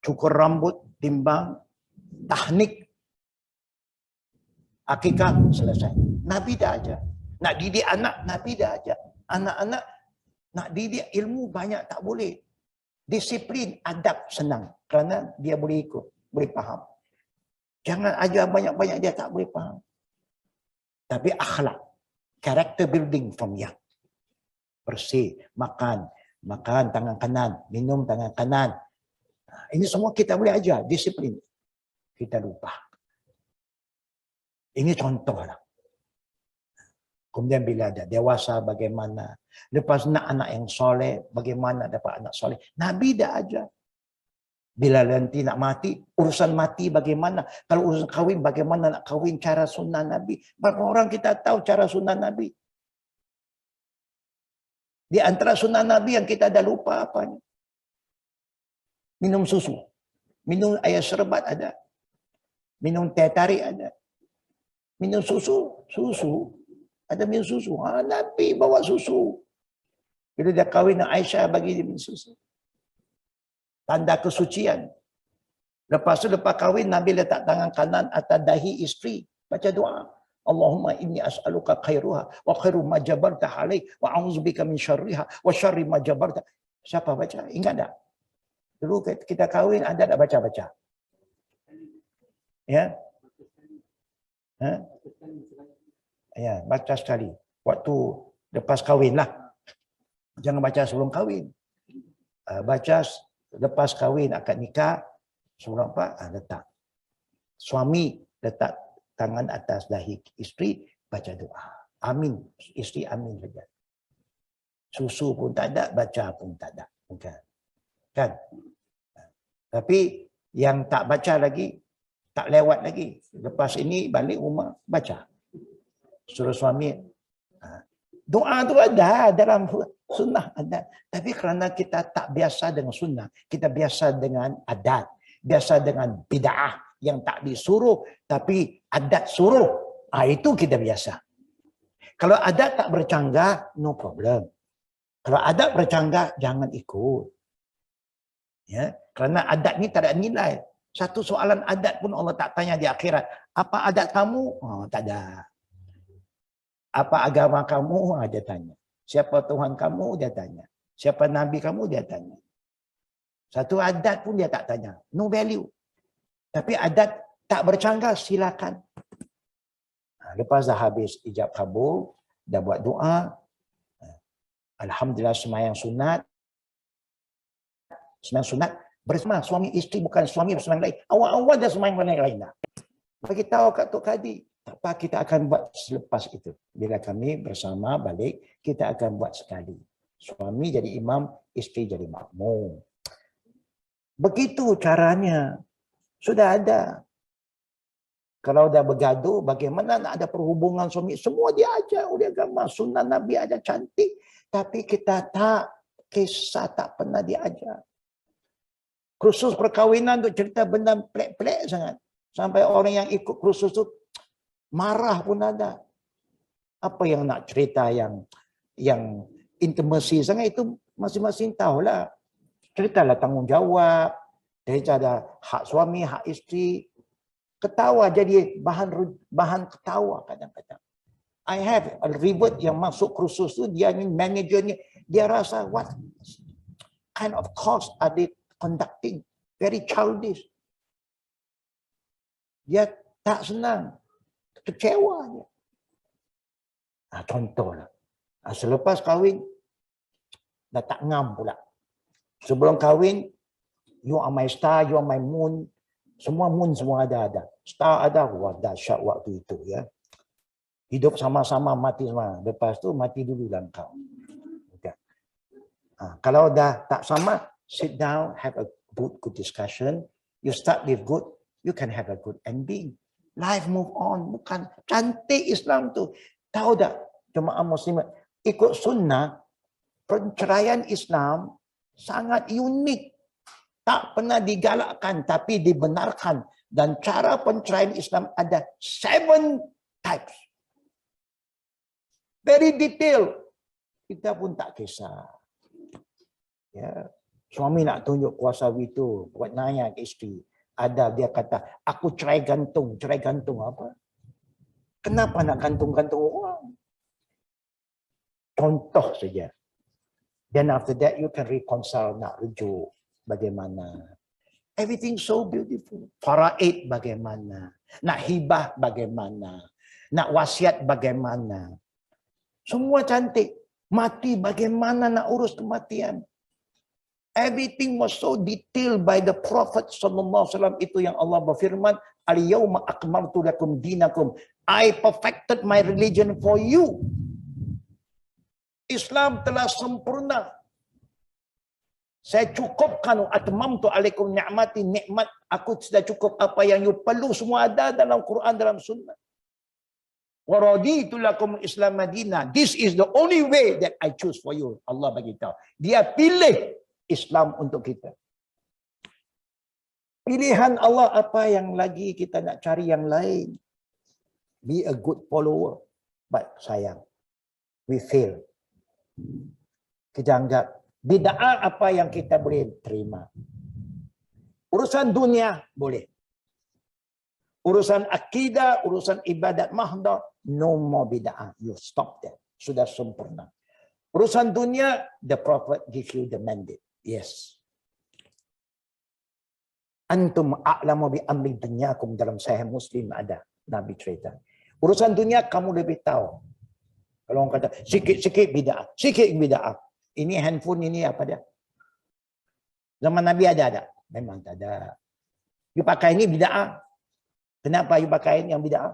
cukur rambut, timbang, tahnik, akikah, selesai. Nabi dah ajar. Nak didik anak, Nabi dah ajar. Anak-anak nak didik ilmu banyak tak boleh. Disiplin, adab senang. Kerana dia boleh ikut, boleh faham. Jangan ajar banyak-banyak, dia tak boleh faham. Tapi akhlak, character building from young. Bersih, makan tangan kanan, minum tangan kanan. Ini semua kita boleh ajar, disiplin. Kita lupa. Ini contohlah. Kemudian bila ada dewasa bagaimana. Lepas nak anak yang soleh, bagaimana dapat anak soleh. Nabi dah ajar. Bila nanti nak mati, urusan mati bagaimana. Kalau urusan kahwin, bagaimana nak kahwin, cara sunnah Nabi. Berapa orang kita tahu cara sunnah Nabi. Di antara sunnah Nabi yang kita dah lupa apanya. Minum susu. Minum air serbat ada. Minum teh tarik ada. Minum susu. Ada minum susu. Nabi bawa susu. Bila dia kahwin dengan Aisyah, bagi dia minum susu. Tanda kesucian. Lepas tu, lepas kahwin, Nabi letak tangan kanan atas dahi isteri. Baca doa. Allahumma inni as'aluka khairuha wa khairu ma jabarta alaih wa a'udzubika min syarriha wa syarri ma jabarta. Siapa baca? Ingat tak? Dulu kita kahwin, ada tak baca-baca? Ya? Ya, baca sekali. Waktu lepas kahwin lah. Jangan baca sebelum kahwin. Baca lepas kahwin, akad nikah, sebelum apa? Letak. Suami letak tangan atas dahi isteri, baca doa. Amin. Isteri amin saja. Susu pun tak ada, baca pun tak ada. Kan? Tapi Yang tak baca lagi, tak lewat lagi. Lepas ini balik rumah, baca. Suruh suami. Doa tu ada dalam sunnah ada. Tapi kerana kita tak biasa dengan sunnah, kita biasa dengan adat, biasa dengan bid'ah yang tak disuruh, tapi adat suruh. Itu kita biasa. Kalau adat tak bercanggah, no problem. Kalau adat bercanggah, jangan ikut. Ya, kerana adat ni tak ada nilai. Satu soalan adat pun Allah tak tanya di akhirat. Apa adat kamu? Oh, tak ada. Apa agama kamu? Dia tanya. Siapa Tuhan kamu? Dia tanya. Siapa Nabi kamu? Dia tanya. Satu adat pun dia tak tanya. No value. Tapi adat tak bercanggah, silakan. Lepas dah habis ijab kabul, dah buat doa. Alhamdulillah semayang sunat. Semayang sunat bersama suami isteri, bukan suami bersemayang lain. Awal-awal dah semayang lain dah. Bagi tahu kat Tok Kadi, tak apa, kita akan buat selepas itu. Bila kami bersama balik, kita akan buat sekali. Suami jadi imam, isteri jadi makmum. Begitu caranya. Sudah ada. Kalau dah bergaduh, bagaimana nak ada perhubungan suami? Semua dia ajar oleh agama. Sunnah Nabi aja cantik. Tapi kita tak, kisah tak pernah diajar. Kursus perkahwinan tu cerita benda pelik-pelik sangat. Sampai orang yang ikut kursus tu marah pun ada. Apa yang nak cerita yang intimasi sangat itu masing-masing tahulah. Ceritalah tanggungjawab. Cerita ada hak suami, hak isteri. Ketawa jadi bahan ketawa kadang-kadang. I have a reward yang masuk kursus tu, dia ni managernya, dia rasa what kind of course are they conducting? Very childish. Dia tak senang. Kecewa dia. Contohlah. Selepas kahwin, dah tak ngam pula. Sebelum kahwin, you are my star, you are my moon. Semua moon semua ada. Star ada, wah dahsyat waktu itu ya. Hidup sama-sama, mati sama. Lepas tu mati dulu lah kau. Okay. Kalau dah tak sama, sit down, have a good discussion. You start with good, you can have a good ending. Life move on. Bukan cantik Islam tu. Tahu tak, jemaah muslimat, ikut sunnah, perceraian Islam sangat unik. Tak pernah digalakkan tapi dibenarkan. Dan cara penceraian Islam ada 7 types. Very detail. Kita pun tak kisah. Ya. Suami nak tunjuk kuasa itu, buat nanya ke isteri. Ada dia kata, aku cerai gantung. Cerai gantung apa? Kenapa nak gantung-gantung orang? Contoh saja. Then after that you can reconcile, nak rujuk. Bagaimana? Everything so beautiful. Faraid bagaimana? Nak hibah bagaimana? Nak wasiat bagaimana? Semua cantik. Mati bagaimana nak urus kematian? Everything was so detailed by the Prophet sallallahu alaihi wasallam. Itu yang Allah berfirman, "Al-yawma akmaltu lakum dinakum." I perfected my religion for you. Islam telah sempurna. Saya cukupkan, atmamtu alaikum ni'mati, nikmat aku sudah cukup. Apa yang you perlu semua ada dalam Quran, dalam sunnah. Wa raditu lakum Islam Madinah. This is the only way that I choose for you. Allah bagi tahu. Dia pilih Islam untuk kita. Pilihan Allah, apa yang lagi kita nak cari yang lain? Be a good follower. But sayang, we fail. Kita anggap bid'ah apa yang kita boleh terima. Urusan dunia boleh. Urusan akidah, urusan ibadat mahdah, no more bid'ah. You stop that. Sudah sempurna. Urusan dunia, the Prophet give you the mandate. Yes. Antum a'lamu bi amri dunyakum, dalam Sahih Muslim ada Nabi cerita. Urusan dunia kamu lebih tahu. Kalau orang kata sikit-sikit bid'ah, sikit bid'ah. Ini handphone ini apa dia? Zaman Nabi ada? Memang tak ada. You pakai ini bid'ah. Kenapa you pakai ini yang bid'ah?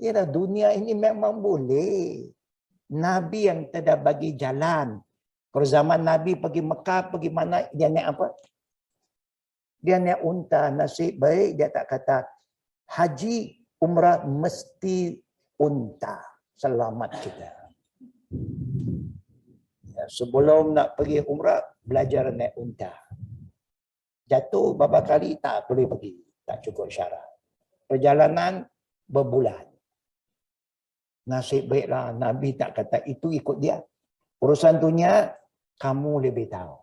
Ya, dunia ini memang boleh. Nabi yang tidak bagi jalan. Kalau zaman Nabi pergi Mekah, pergi mana, dia naik apa? Dia naik unta, nasib baik dia tak kata haji umrah mesti unta. Selamat kita. Ya, sebelum nak pergi umrah, belajar naik unta. Jatuh beberapa kali tak boleh pergi. Tak cukup syarat. Perjalanan berbulan. Nasib baiklah Nabi tak kata itu ikut dia. Urusan dunia kamu lebih tahu.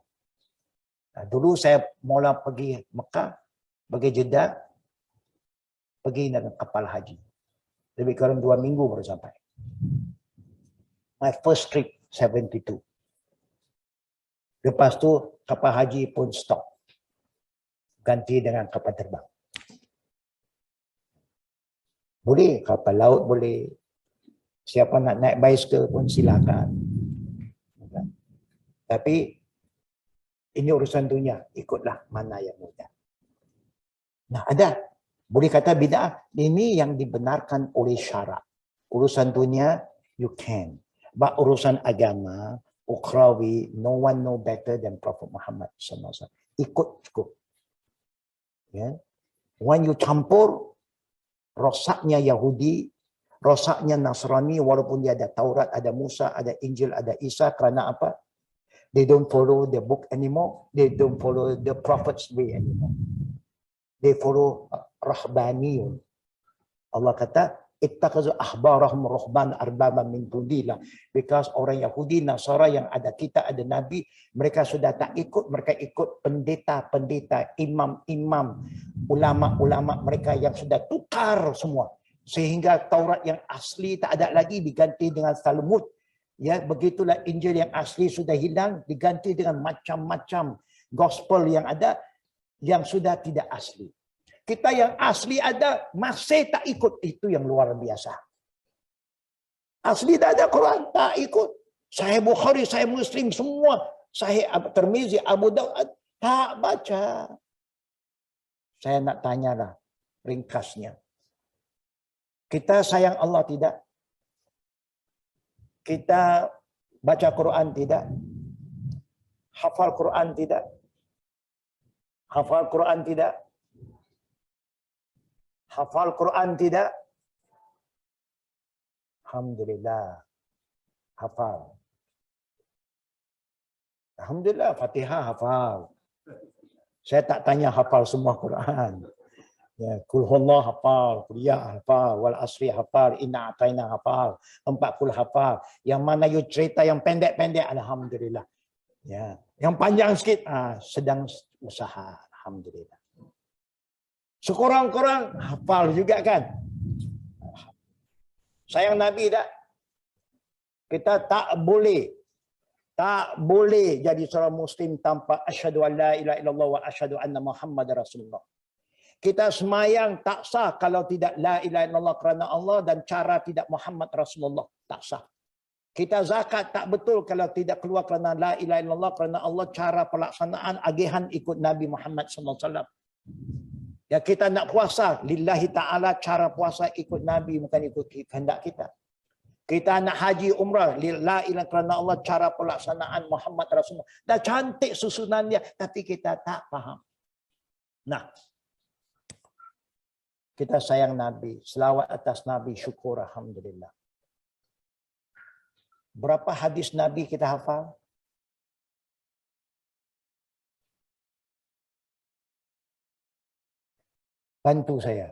Dulu saya mula pergi Mekah, pergi Jeddah, pergi dengan kapal haji. Lebih kurang 2 minggu baru sampai. My first trip 72. Lepas tu kapal haji pun stop. Ganti dengan kapal terbang. Boleh, kapal laut boleh. Siapa nak naik bicycle pun silakan. Tapi ini urusan dunia, ikutlah mana yang mudah. Nah, ada. Boleh kata bid'ah. Ini yang dibenarkan oleh syarak. Urusan dunia, you can. But urusan agama, ukhrawi, no one know better than Prophet Muhammad SAW. Ikut cukup. Ya. When you campur, rosaknya Yahudi, rosaknya Nasrani, walaupun dia ada Taurat, ada Musa, ada Injil, ada Isa, kerana apa? They don't follow the book anymore. They don't follow the prophet's way anymore. They follow rahbaniyun. Allah kata, ittakazu ahbarahum ruhban arbaban min dunillah. Because orang Yahudi, Nasara yang ada kita, ada Nabi, mereka sudah tak ikut, mereka ikut pendeta-pendeta, imam-imam, ulama-ulama mereka yang sudah tukar semua. Sehingga Taurat yang asli tak ada lagi, diganti dengan Talmud. Ya, begitulah Injil yang asli sudah hilang, diganti dengan macam-macam gospel yang ada yang sudah tidak asli. Kita yang asli ada masih tak ikut, itu yang luar biasa. Asli tak ada Quran, tak ikut. Sahih Bukhari, Sahih Muslim semua, Sahih Tirmizi, Abu Daud tak baca. Saya nak tanyalah ringkasnya. Kita sayang Allah tidak? Kita baca Quran tidak? Hafal Quran tidak? Hafal Quran tidak? Hafal Quran tidak? Alhamdulillah. Hafal. Alhamdulillah, Fatihah hafal. Saya tak tanya hafal semua Quran. Ya, kul huwallah hafal, kuliah hafal, wal asri hafal, inna ataina hafal, 40 hafal. Yang mana you cerita yang pendek-pendek, alhamdulillah. Ya, yang panjang sikit, sedang usaha, alhamdulillah. Sekurang-kurang hafal juga kan? Sayang Nabi tak? Kita tak boleh jadi seorang Muslim tanpa asyhadu an la ilaha illallah wa asyhadu anna Muhammadar Rasulullah. Kita semayang tak sah kalau tidak la ilaha illallah kerana Allah dan cara tidak Muhammad Rasulullah. Tak sah. Kita zakat tak betul kalau tidak keluar kerana la ilaha illallah kerana Allah, cara pelaksanaan agihan ikut Nabi Muhammad SAW. Ya, kita nak puasa lillahi ta'ala, cara puasa ikut Nabi bukan ikut kehendak kita. Kita nak haji umrah la ilaha kerana Allah, cara pelaksanaan Muhammad Rasulullah. Dah cantik susunan dia tapi kita tak faham. Nah, kita sayang Nabi, selawat atas Nabi, syukur alhamdulillah. Berapa hadis Nabi kita hafal? Bantu saya.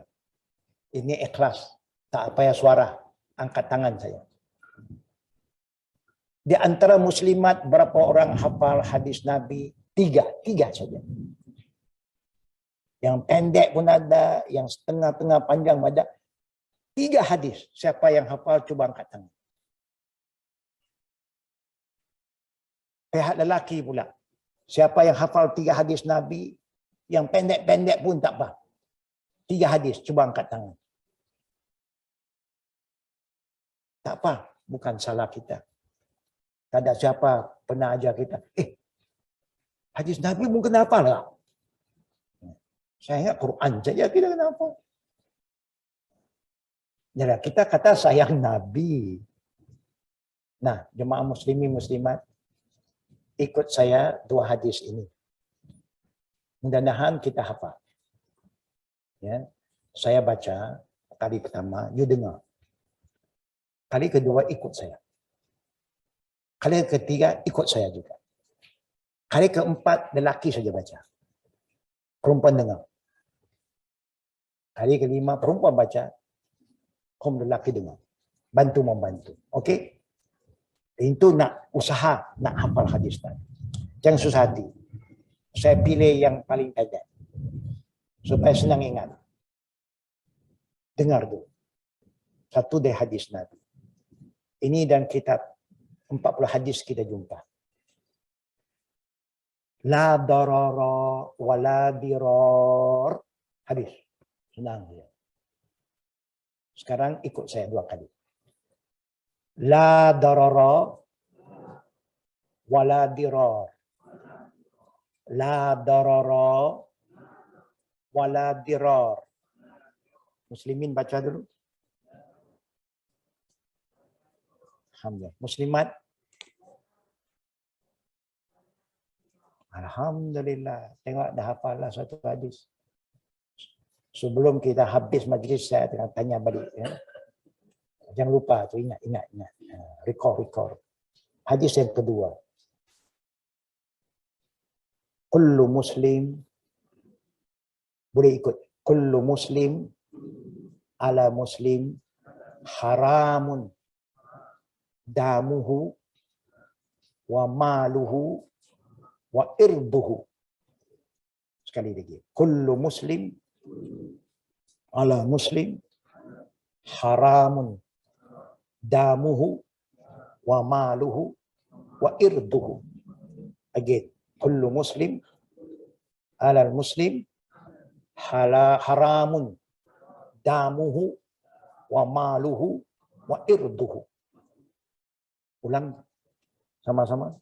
Ini ikhlas, tak payah suara, angkat tangan saya. Di antara muslimat berapa orang hafal hadis Nabi? Tiga saja. Yang pendek pun ada, yang setengah-tengah panjang ada. 3 hadis. Siapa yang hafal, cuba angkat tangan. Pihak lelaki pula. Siapa yang hafal 3 hadis Nabi, yang pendek-pendek pun tak apa. 3 hadis, cuba angkat tangan. Tak apa, bukan salah kita. Tak ada siapa pernah ajar kita. Hadis Nabi mungkin hafal tak? Saya ingat Quran saja kita kenapa. Jadi kita kata sayang Nabi. Nah, jemaah muslimin muslimat, ikut saya 2 hadis ini. Mudah-mudahan kita hafal. Ya. Saya baca kali pertama, you dengar. Kali kedua ikut saya. Kali ketiga ikut saya juga. Kali keempat lelaki saja baca. Perempuan dengar. Kali kelima perempuan baca. Kaum lelaki dengar. Bantu membantu. Okey? Itu nak usaha nak hafal hadis tadi. Jangan susah hati. Saya pilih yang paling pendek. Supaya senang ingat. Dengar tu. Satu dari hadis Nabi. Ini dan kitab 40 hadis kita jumpa. La darara wa la dirar. Habis. Senang dia. Sekarang ikut saya 2 kali. La darara wa la dirar. La darara wa la dirar. Muslimin baca dulu. Alhamdulillah. Muslimat. Alhamdulillah. Tengok dah hafal lah satu hadis. Sebelum kita habis majlis saya akan tanya balik. Ya. Jangan lupa tu, ingat. Record. Hadis yang kedua. Kullu muslim. Boleh ikut. Kullu muslim ala muslim haramun damuhu wa maluhu wa irduhu. Sekali lagi. Kullu muslim ala muslim haramun damuhu wa maluhu wa irduhu. Again. Kullu muslim ala muslim haramun damuhu wa maluhu wa irduhu. Ulang sama-sama.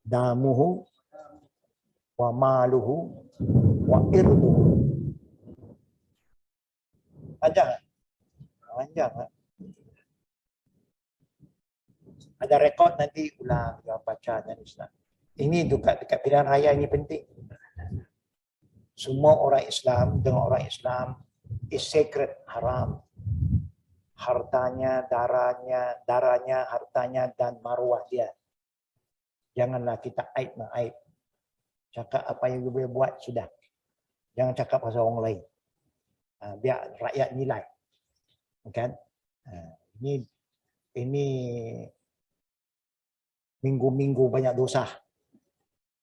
Damuhu wa maluhu wa irduhu. Panjang. Ada rekod nanti ulang baca dan Islam. Ini dekat pilihan raya ini penting. Semua orang Islam dengan orang Islam is sacred, haram. Hartanya, darahnya, hartanya dan maruah dia. Janganlah kita aib. Cakap apa yang dia boleh buat sudah. Jangan cakap pasal orang lain. Biar rakyat nilai. Kan? Ini minggu-minggu banyak dosa.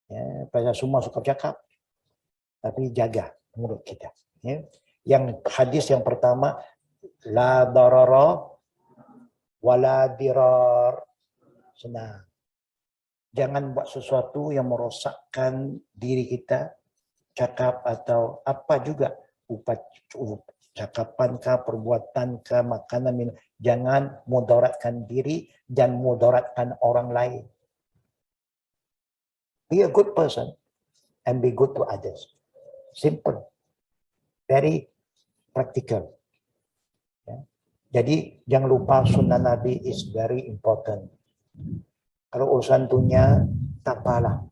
Ya, pasal semua suka cakap. Tapi jaga mulut kita. Ya. Yang hadis yang pertama, la darara wa la dirar. Senang. Jangan buat sesuatu yang merosakkan diri kita, cakap atau apa juga. Cakapankah, perbuatankah, makanan, minum. Jangan mudaratkan diri dan mudaratkan orang lain. Be a good person and be good to others. Simple. Very practical. Ya. Jadi jangan lupa sunnah Nabi is very important. Kalau urusan dunia, tak apalah.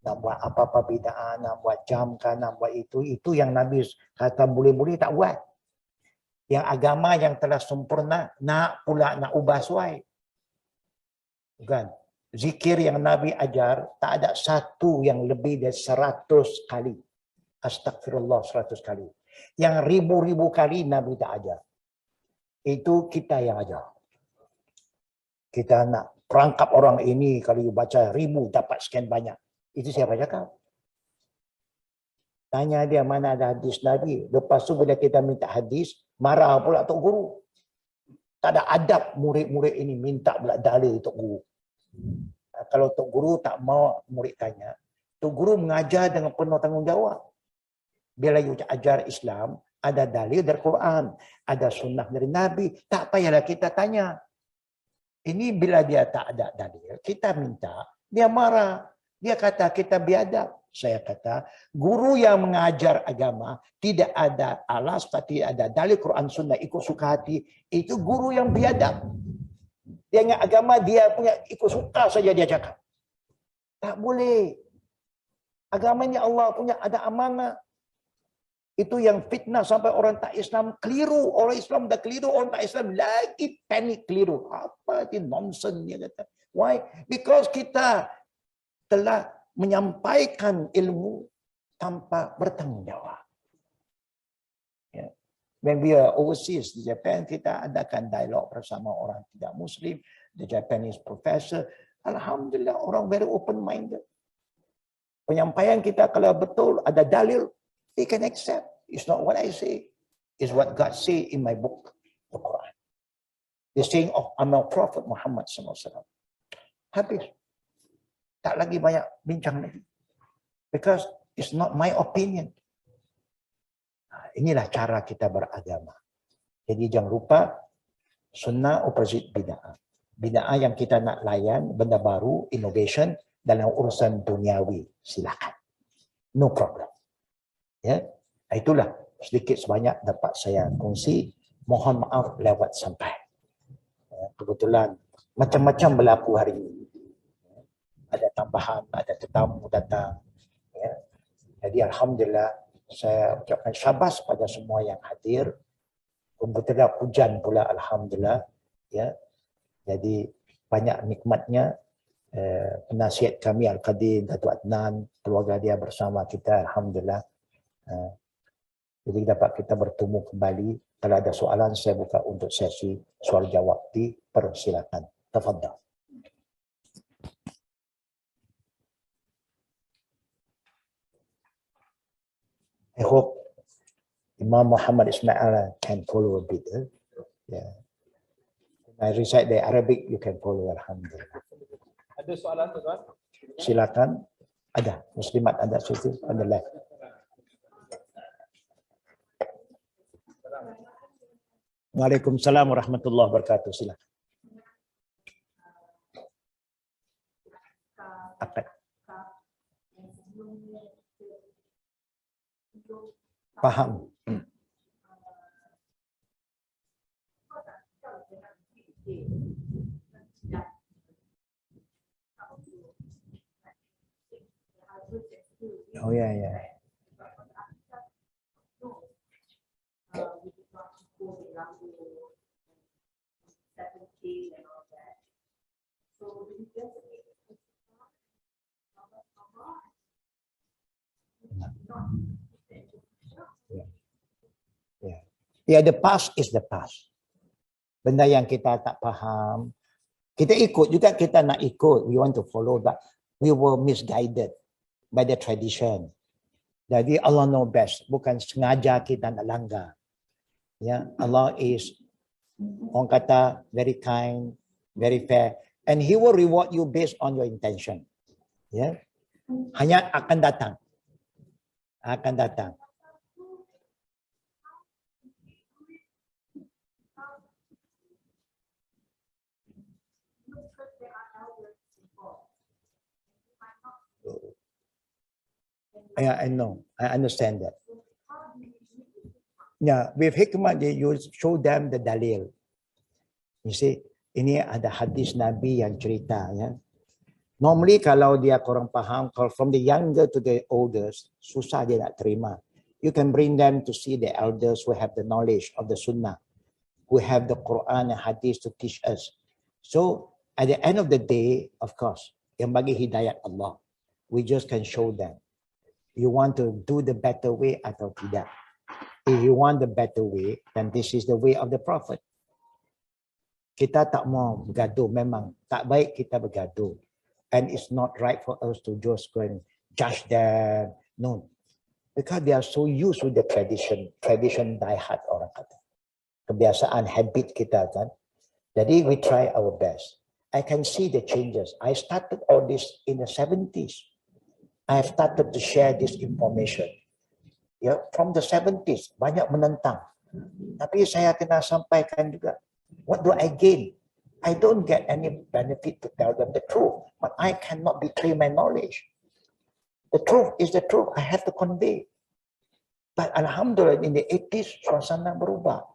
Nak buat apa-apa bid'ah, nak buat jam kan, nak buat itu yang Nabi kata boleh-boleh tak buat. Yang agama yang telah sempurna, nak ubah suai. Bukan. Zikir yang Nabi ajar, tak ada satu yang lebih dari 100 kali. Astagfirullah 100 kali. Yang ribu-ribu kali Nabi tak ajar. Itu kita yang ajar. Kita nak perangkap orang ini, kalau baca 1000 dapat sekian banyak. Itu siapa cakap? Tanya dia mana ada hadis Nabi. Lepas tu bila kita minta hadis, marah pula Tok Guru. Tak ada adab murid-murid ini minta pula dalil Tok Guru. Kalau Tok Guru tak mau murid tanya, Tok Guru mengajar dengan penuh tanggungjawab. Bila you ajar Islam, ada dalil dari Quran, ada sunnah dari Nabi, tak payahlah kita tanya. Ini bila dia tak ada dalil, kita minta, dia marah. Dia kata kita biadab. Saya kata, guru yang mengajar agama tidak ada alas, tidak ada dalil Quran Sunnah ikut suka hati, itu guru yang biadab. Dia ingat agama dia punya ikut suka saja dia cakap. Tak boleh. Agamanya Allah punya ada amanah. Itu yang fitnah sampai orang tak Islam keliru. Orang Islam dah keliru, orang tak Islam lagi panik keliru. Apa itu nonsense dia kata. Why? Because kita telah menyampaikan ilmu tanpa bertanggungjawab. Yeah. When we are overseas di Japan, kita adakan dialog bersama orang tidak Muslim, the Japanese professor. Alhamdulillah, orang very open-minded. Penyampaian kita kalau betul, ada dalil, they can accept. It's not what I say. It's what God say in my book, the Quran. The saying of our Prophet Muhammad SAW. Habis. Tak lagi banyak bincang lagi. Because it's not my opinion. Inilah cara kita beragama. Jadi jangan lupa, sunnah opposite bid'ah. Bid'ah yang kita nak layan, benda baru, innovation, dalam urusan duniawi, silakan. No problem. Ya, itulah sedikit sebanyak dapat saya kongsi. Mohon maaf lewat sampai. Ya, kebetulan macam-macam berlaku hari ini. Ada tambahan, ada tetamu datang. Ya. Jadi alhamdulillah saya ucapkan syabas pada semua yang hadir. Kebetulan hujan pula alhamdulillah. Ya, jadi banyak nikmatnya. Penasihat kami Al-Qadir Datuk Adnan, keluarga dia bersama kita alhamdulillah. Jadi dapat kita bertemu kembali. Kalau ada soalan saya buka untuk sesi soal jawab, dipersilakan. Tafadhal. I hope Imam Muhammad Ismail can follow a bit. Yeah. I recite the Arabic, you can follow alhamdulillah. Ada soalan tuan? Silakan. Ada. Muslimat ada situ. Ada left. Waalaikumsalam warahmatullahi wabarakatuh. Silakan. Akad. Faham. Oh ya ya. Ya, the past is the past. Benda yang kita tak faham, kita ikut juga, kita nak ikut. We want to follow, but we were misguided by the tradition. Jadi Allah know best. Bukan sengaja kita nak langgar. Ya, Allah is, orang kata, very kind, very fair, and He will reward you based on your intention. Ya, hanya akan datang, akan datang. Yeah, I know. I understand that. Yeah, with hikmah, you show them the dalil. You see, ini ada hadis Nabi yang cerita. Ya. Normally kalau dia kurang faham, kalau from the younger to the oldest, susah dia nak terima. You can bring them to see the elders who have the knowledge of the sunnah, who have the Quran and hadis to teach us. So, at the end of the day, of course, yang bagi hidayat Allah, we just can show them. You want to do the better way atau tidak. If you want the better way, then this is the way of the Prophet. Kita tak mau bergaduh, memang tak baik kita bergaduh. And it's not right for us to just go and judge them. No. Because they are so used with the tradition. Tradition die hard orang kata. Kebiasaan, habit kita kan. Jadi we try our best. I can see the changes. I started all this in the 70s. I have started to share this information. Ya, from the 70s, banyak menentang. Tapi saya kena sampaikan juga. What do I gain? I don't get any benefit to tell them the truth, but I cannot betray my knowledge. The truth is the truth. I have to convey. But alhamdulillah, in the 80s, suasana berubah.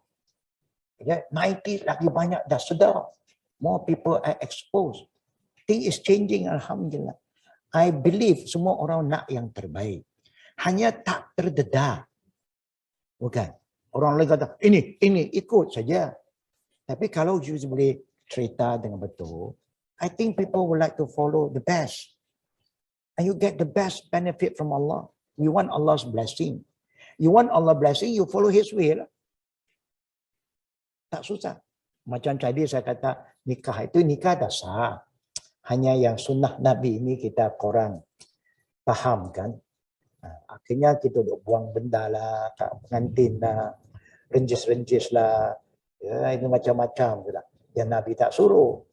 Ya, 90s lagi banyak dah sedar. more people are exposed. Thing is changing, Alhamdulillah. I believe semua orang nak yang terbaik. Hanya tak terdedah. Bukan. Orang lain kata, ini, ikut saja. Tapi kalau you boleh cerita dengan betul, I think people would like to follow the best. And you get the best benefit from Allah. You want Allah's blessing. You want Allah's blessing, you follow His way lah. Tak susah. Macam tadi saya kata, nikah itu nikah dah sah. Hanya yang sunnah Nabi ini kita korang faham kan. Akhirnya kita duk buang benda lah, kat pengantin lah, renjis lah. Ya, ini macam-macam pula. Yang Nabi tak suruh.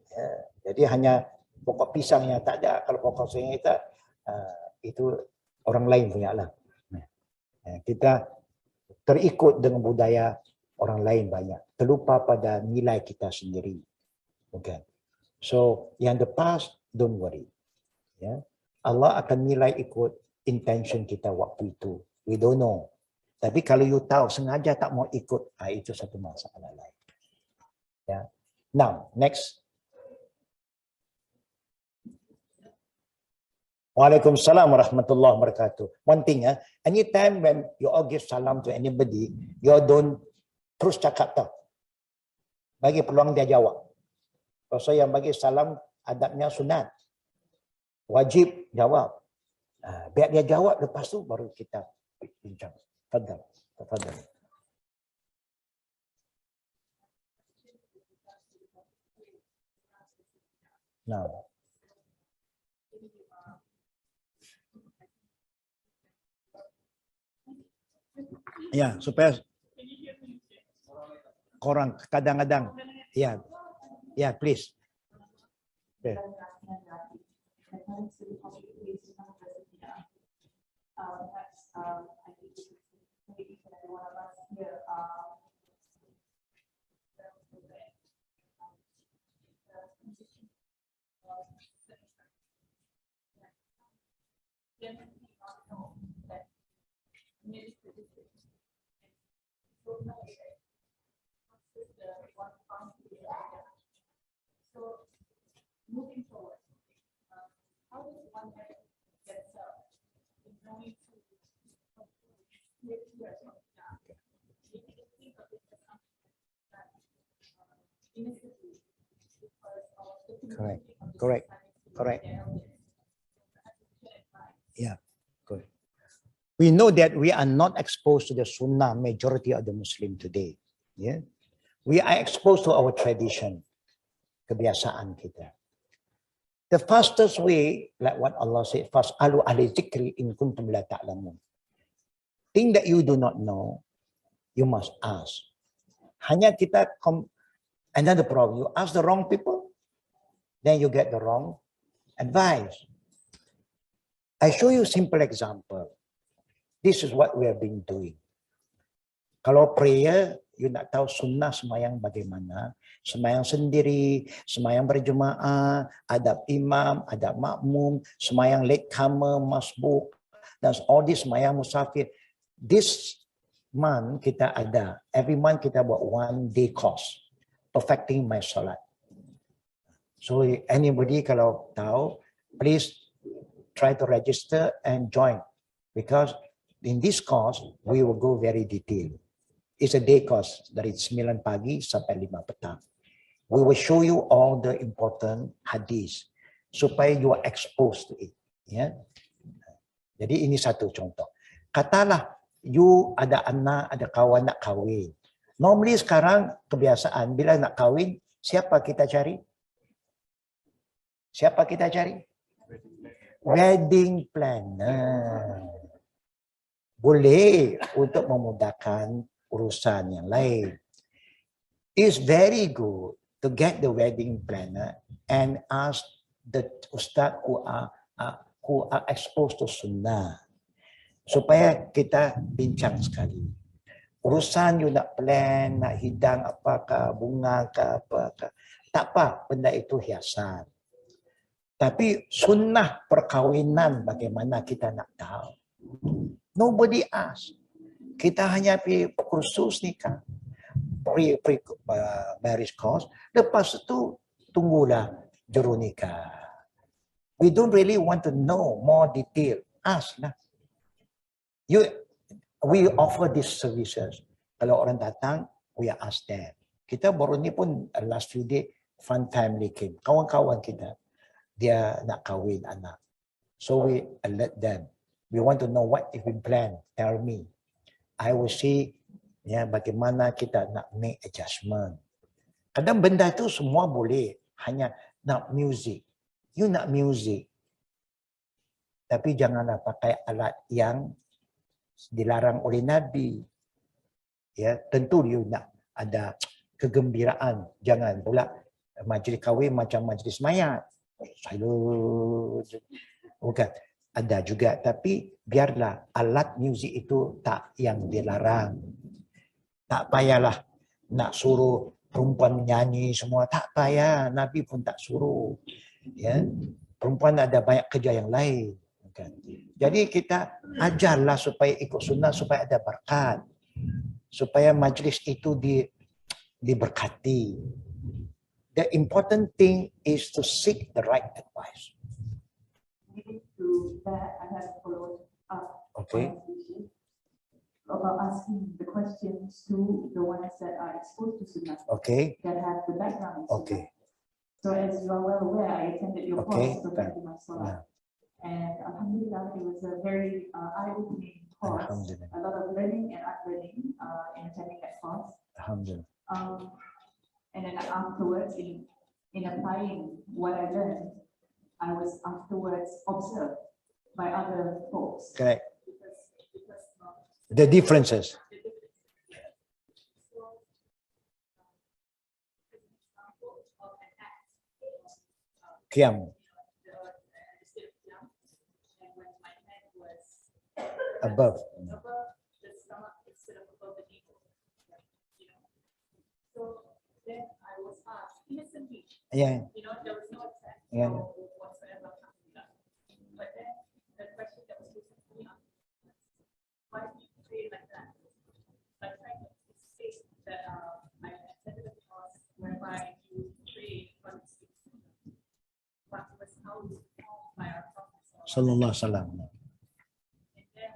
Ya, jadi hanya pokok pisang yang tak ada. Kalau pokok pisang kita, itu orang lain punya lah. Kita terikut dengan budaya orang lain banyak. Terlupa pada nilai kita sendiri. Okay. So, yang the past, don't worry. Ya. Allah akan nilai ikut intention kita waktu itu. We don't know. Tapi kalau you tahu, sengaja tak mau ikut, itu satu masalah lain. Ya. Now, next. Waalaikumsalam warahmatullahi wabarakatuh. One thing, anytime when you all give salam to anybody, you don't terus cakap tau. Bagi peluang dia jawab. Pasal yang bagi salam adabnya sunat. Wajib jawab. Biar dia jawab, lepas tu baru kita bincang. Tafadhal. Tafadhal. Now. Ya, supaya korang kadang-kadang, ya, please. Okay. Moving forward, how does one get self in knowing to live here? Correct. Yeah, good. We know that we are not exposed to the Sunnah majority of the Muslim today. Yeah, we are exposed to our tradition, kebiasaan kita. The fastest way, like what Allah said, fas'alu ahli zikri in kuntum la ta'lamun. Thing that you do not know, you must ask. Hanya kita another problem, you ask the wrong people, then you get the wrong advice. I show you a simple example. This is what we have been doing. Kalau prayer, you nak tahu sunnah semayang bagaimana, semayang sendiri, semayang berjemaah, adab imam, adab makmum, semayang latecomer, masbuk, dan all this semayang musafir. This month kita ada, every month kita buat 1 day course, perfecting my salat. So anybody kalau tahu, please try to register and join, because in this course we will go very detailed. It's a day course dari 9 pagi sampai 5 petang. We will show you all the important hadis supaya you are exposed to it. Ya. Jadi ini satu contoh. Katalah you ada anak, ada kawan nak kahwin. Normally sekarang kebiasaan bila nak kahwin, siapa kita cari? Siapa kita cari? Wedding planner. Boleh untuk memudahkan urusan yang lain. It's very good to get the wedding planner and ask the ustaz who are exposed to sunnah. Supaya kita bincang sekali. Urusan you nak plan, nak hidang apakah, bunga ke apakah. Tak apa, benda itu hiasan. Tapi sunnah perkahwinan bagaimana kita nak tahu. Nobody ask. Kita hanya pergi kursus nikah. marriage course. Lepas tu tunggulah juru nikah. We don't really want to know more detail. Ask lah. We offer these services. Kalau orang datang, we ask them. Kita baru ni pun last few days, fun family came. Kawan-kawan kita, dia nak kahwin anak. So we alert them. We want to know what if we plan. Tell me. I will see ya bagaimana kita nak make adjustment. Kadang benda tu semua boleh. Hanya nak music. You nak music. Tapi janganlah pakai alat yang dilarang oleh Nabi. Ya, tentu you nak ada kegembiraan. Jangan pula majlis kahwin macam majlis mayat. Silent. Bukan. Ada juga. Tapi biarlah alat muzik itu tak yang dilarang. Tak payahlah nak suruh perempuan menyanyi semua. Tak payah. Nabi pun tak suruh. Ya. Perempuan ada banyak kerja yang lain. Bukan. Jadi kita ajarlah supaya ikut sunnah, supaya ada berkat. Supaya majlis itu diberkati. The important thing is to seek the right advice. To that, I have followed up Okay. about asking the questions to the ones that are exposed to Sunnah, Okay. that have the background in Sunnah. Okay. So as you are well aware, I attended your Okay. course, so back to my salah. And Alhamdulillah, it was a very eye-opening course. Alhamdulillah. A lot of learning and unlearning in attending that course. Alhamdulillah. And then afterwards, in applying what I learned, I was afterwards observed by other folks. Correct. Because The differences. Qiyam. Above. Then I was asked innocently, Yeah. there was no attack Yeah. whatsoever. But then the question that was posed to me, why do you pray like that? I tried to state that I attended a course whereby you pray what was how we called by our Prophet. Sallallahu alaihi wasallam. And then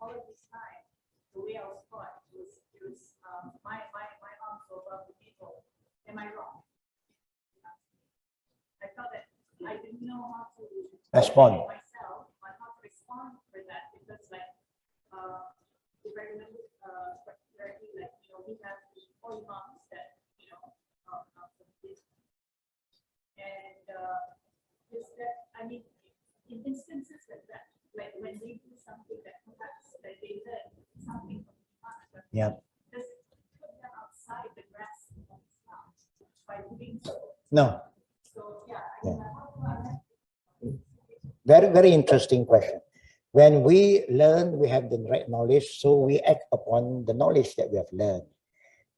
all of this time, the way I was taught was my arms were above the people. Am I wrong? I felt that I didn't know how to Respond. myself on how to respond for that, because if I remember correctly, we have the 4 imams that and is that, I mean, in instances like that, like when they do something that perhaps that they learn something from the imam, Yeah. does it put them outside the grasp of Islam by doing so? No. So yeah, I mean, how do I Very, very interesting question. When we learn, we have the right knowledge, so we act upon the knowledge that we have learned.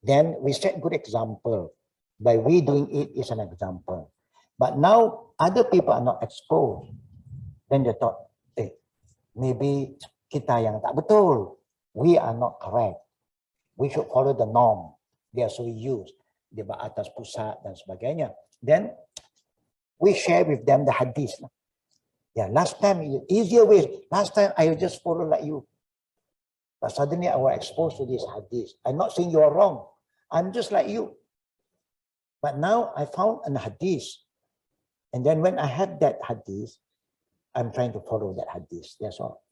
Then we set good example. By we doing it is an example. But now other people are not exposed. Then they thought, maybe kita yang tak betul. We are not correct. We should follow the norm. They are so used. Di atas pusat dan sebagainya. Then we share with them the hadith. Yeah, last time, easier ways. Last time I just follow like you. But suddenly I was exposed to this hadith. I'm not saying you are wrong. I'm just like you. But now I found an hadith. And then when I had that hadith, I'm trying to follow that hadith. That's all.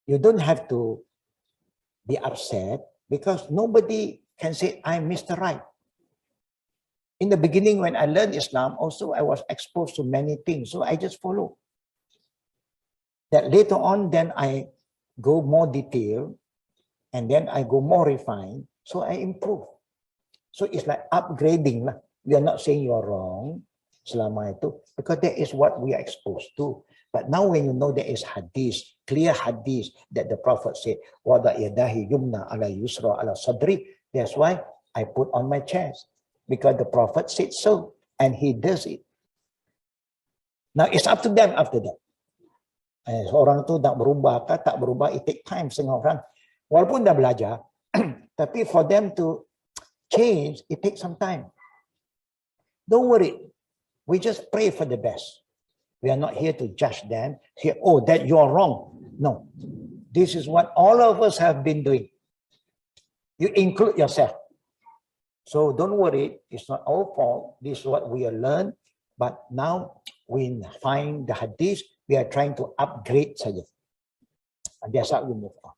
You don't have to be upset because nobody can say, I missed the right. In the beginning, when I learned Islam, also I was exposed to many things. So I just follow. That later on, then I go more detailed, and then I go more refined. So I improve. So it's like upgrading. We are not saying you are wrong, selama itu, because that is what we are exposed to. But now when you know there is hadith, clear hadith that the Prophet said, wada yadahi yumna ala yusra ala sadri. That's why I put on my chest. Because the Prophet said so, and he does it. Now it's up to them after that. Seorang tu nak berubah ke tak berubah, it take time setengah orang. Walaupun dah belajar, tapi for them to change, it takes some time. Don't worry. We just pray for the best. We are not here to judge them. Here, oh, that you're wrong. No. This is what all of us have been doing. You include yourself. So don't worry. It's not our fault. This is what we have learned. But now we find the hadith. We are trying to upgrade saja. And that's how we move on.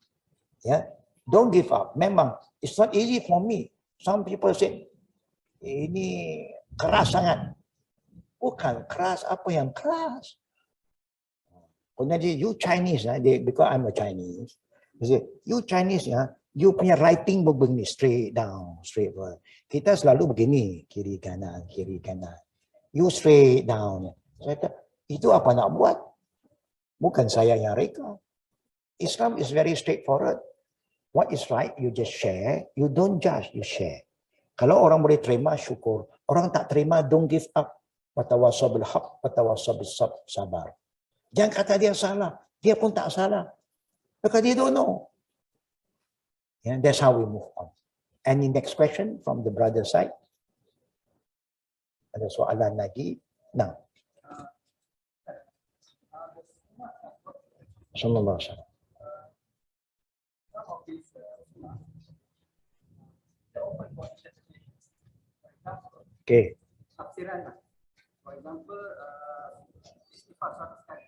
Yeah. Don't give up. Memang, it's not easy for me. Some people say, ini keras sangat. Bukan keras, apa yang keras? You Chinese, because I'm a Chinese. They say, you Chinese, you punya writing begini, straight down, straight forward. Kita selalu begini, kiri kanan, kiri kanan. You straight down. Saya kata, itu apa nak buat? Bukan saya yang reka. Islam is very straightforward. What is right, you just share. You don't judge, you share. Kalau orang boleh terima, syukur. Orang tak terima, don't give up. Watawassaw bil haqq, watawassaw bis sabar. Jangan kata dia salah. Dia pun tak salah. Because dia don't know. Yeah, that's how we move on. Any next question from the brother side? Ada soalan lagi? Nah. Sallallahu alaihi wasallam. Okay. Tafsiran. For example, istighfar 100 kali.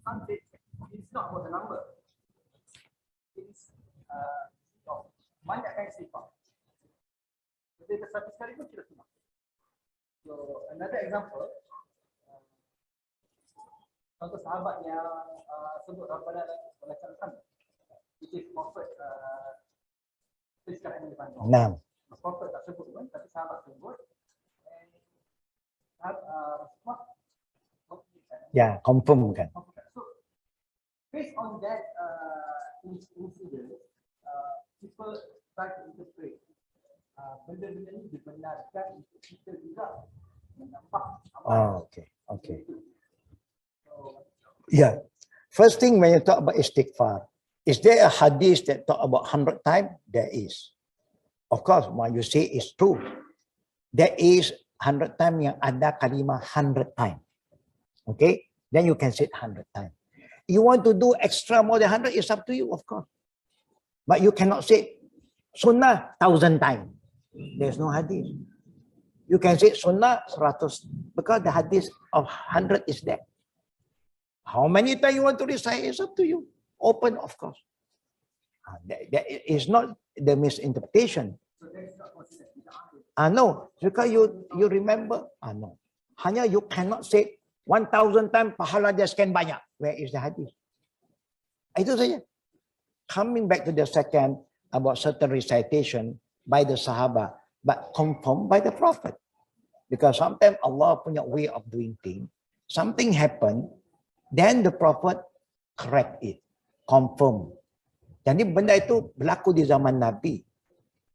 Some say it's not about the number. It's banyakkan istighfar. Jadi 100 kali pun tidak cukup. So another example, contoh sahabat yang sebut Rabbana la ilaha which is prophet sekarang ini dipanggil. Nah. Prophet tak sebut pun, tapi sahabat sebut. Ya, confirm kan. So, based on that incident, people try to interpret benda-benda ini dibenarkan untuk kita juga menambah amal. Oh, okay, okay. Yeah. First thing when you talk about istighfar, is there a hadith that talk about 100 times? There is. Of course, when you say it's true, there is 100 times yang ada kalimah 100 times. Okay? Then you can say 100 times. You want to do extra more than 100, it's up to you, of course. But you cannot say sunnah 1,000 times. There's no hadith. You can say sunnah 100 because the hadith of 100 is there. How many times you want to recite is up to you. Open, of course. That is not the misinterpretation. No, because you remember. No. Hanya you cannot say 1,000 times pahala dia sekian banyak. Where is the hadith? Itu saja. Coming back to the second about certain recitation by the Sahaba, but confirmed by the Prophet. Because sometimes Allah punya way of doing things. Something happened, then the Prophet correct it, confirm. Jadi benda itu berlaku di zaman Nabi.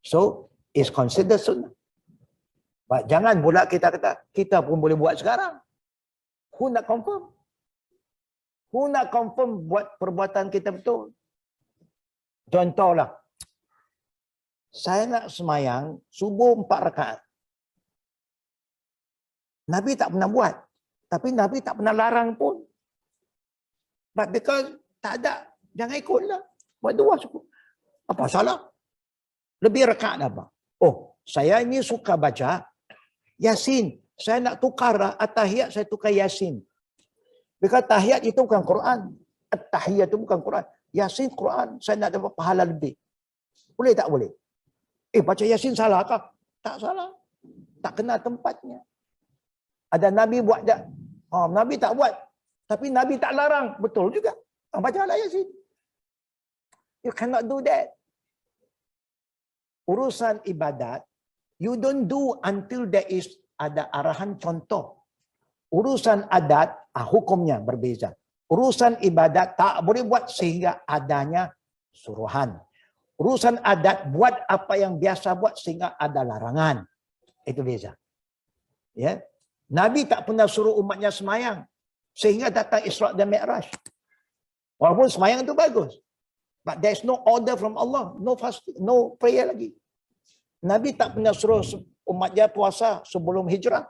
So, it's considered sunnah. But jangan pula kita kata, kita pun boleh buat sekarang. Who nak confirm? Who nak confirm buat perbuatan kita betul? Contohlah, saya nak semayang subuh 4 rakaat. Nabi tak pernah buat. Tapi Nabi tak pernah larang pun. But because tak ada, jangan ikutlah. Buat 2 cukup. Apa salah? Lebih rakaat apa? Oh, saya ini suka baca Yasin. Saya nak tukar at-tahiyat, saya tukar Yasin. Because tahiyat itu bukan Quran. At-tahiyat itu bukan Quran. Yasin Quran, saya nak dapat pahala lebih. Boleh tak boleh? Baca Yasin salah kah? Tak salah. Tak kena tempatnya. Ada Nabi buat tak? Nabi tak buat. Tapi Nabi tak larang. Betul juga. Bacalah Yasin. You cannot do that. Urusan ibadat, you don't do until there is ada arahan contoh. Urusan adat, hukumnya berbeza. Urusan ibadat tak boleh buat sehingga adanya suruhan. Urusan adat buat apa yang biasa buat sehingga ada larangan. Itu beza. Ya. Nabi tak pernah suruh umatnya semayang sehingga datang Isra dan Mi'raj. Walaupun semayang itu bagus. But there's no order from Allah. No fasting, no prayer lagi. Nabi tak pernah suruh umat dia puasa sebelum hijrah.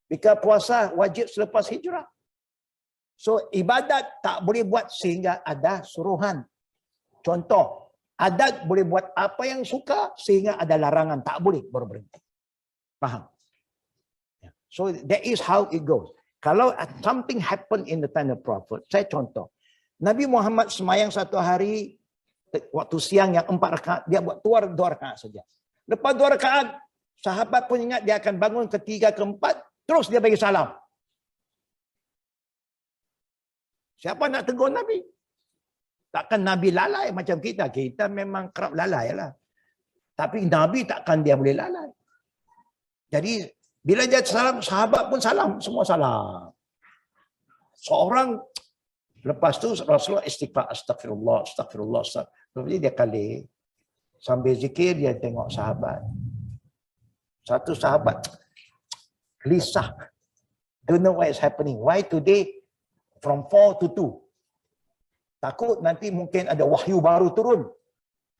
Because puasa wajib selepas hijrah. So ibadat tak boleh buat sehingga ada suruhan. Contoh, adat boleh buat apa yang suka sehingga ada larangan. Tak boleh, baru berhenti. Faham? So that is how it goes. Kalau something happen in the time of Prophet, saya contoh. Nabi Muhammad semayang satu hari, waktu siang yang 4 rakaat, dia buat 2 rakaat saja. Lepas 2 rakaat, sahabat pun ingat dia akan bangun ketiga, keempat, terus dia bagi salam. Siapa nak tegur Nabi? Takkan Nabi lalai macam kita. Kita memang kerap lalai lah. Tapi Nabi takkan dia boleh lalai. Jadi, bila dia salam, sahabat pun salam. Semua salam. Seorang, lepas tu Rasulullah istighfar. Astagfirullah, astagfirullah, astagfirullah. Jadi dia kali, sambil zikir, dia tengok sahabat. Satu sahabat, gelisah. Don't know what is happening. Why today, from 4 to 2? Takut nanti mungkin ada wahyu baru turun.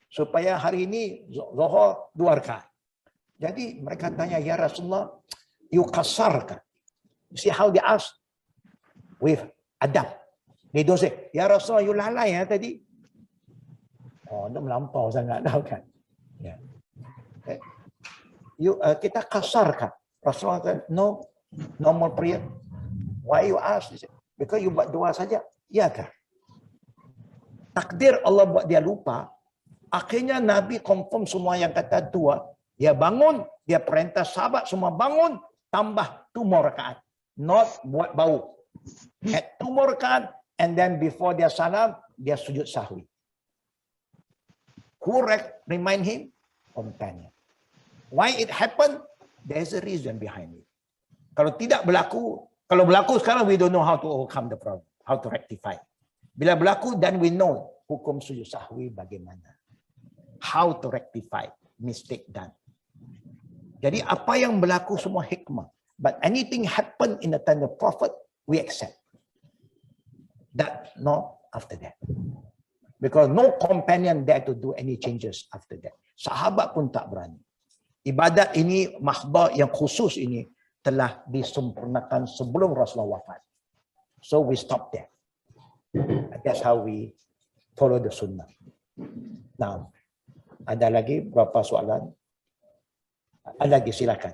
Supaya hari ini Zuhur 2 rakaat. Jadi mereka tanya, ya Rasulullah, you kasarkan. See how they ask? With adab. They don't say, ya Rasulullah, you lalai ya tadi. Oh, itu melampau sangat tahu kan. Ya. Kita kasarkan. Rasulullah kata, no, normal prayer. Why you ask? Because you buat 2 saja. Ya kan? Takdir Allah buat dia lupa. Akhirnya Nabi confirm semua yang kata 2. Dia bangun, dia perintah sahabat semua bangun, tambah 2 more rakaat. Not buat bau. At 2 more rakaat, and then before dia salam, dia sujud sahwi. Who remind him? Companion. Why it happened? There's a reason behind it. Kalau tidak berlaku, kalau berlaku sekarang, we don't know how to overcome the problem, how to rectify. Bila berlaku, then we know hukum sujud sahwi bagaimana. How to rectify mistake done. Jadi apa yang berlaku semua hikmah. But anything happen in the time of Prophet, we accept. That not after that. Because no companion dare to do any changes after that. Sahabat pun tak berani. Ibadat ini, mahbah yang khusus ini, telah disempurnakan sebelum Rasulullah wafat. So we stop there. That's how we follow the sunnah. Now, ada lagi berapa soalan? Ada lagi, silakan.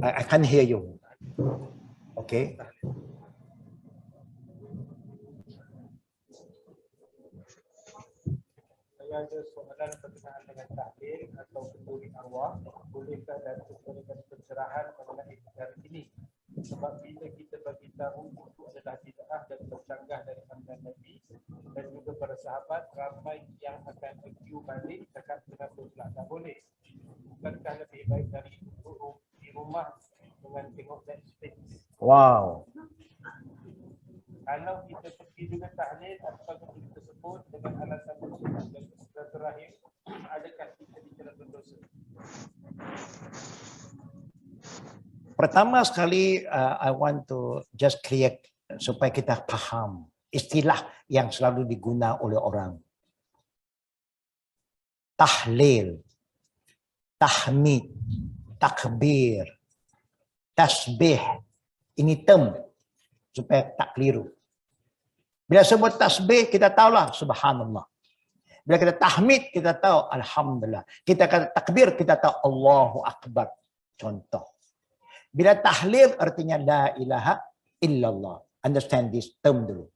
I can't hear you. Okay. Saya ada soalan berkenaan dengan tahlil atau kenduri arwah. Bolehkah dan memberikan pencerahan mengenai perkara ini? Sebab bila kita bagi tahu itu adalah bid'ah dan bercanggah dari pandangan Nabi dan juga para sahabat, ramai yang akan review balik cakap kenapa pula tak boleh. Bukankah lebih baik dari duduk di rumah dengan tengok Netflix? Wow. Kalau kita pergi juga tahlil atau kenduri tersebut dengan alasan bersunat dan silaturahim, adakah kita dijerat berdosa? Pertama sekali, I want to just clear supaya kita faham istilah yang selalu digunakan oleh orang. Tahlil, tahmid, takbir, tasbih. Ini term supaya tak keliru. Bila sebut tasbih, kita tahulah subhanallah. Bila kita tahmid, kita tahu alhamdulillah. Kita kata takbir, kita tahu Allahu Akbar. Contoh. Bila tahlil artinya la ilaha illallah. Understand this term dulu.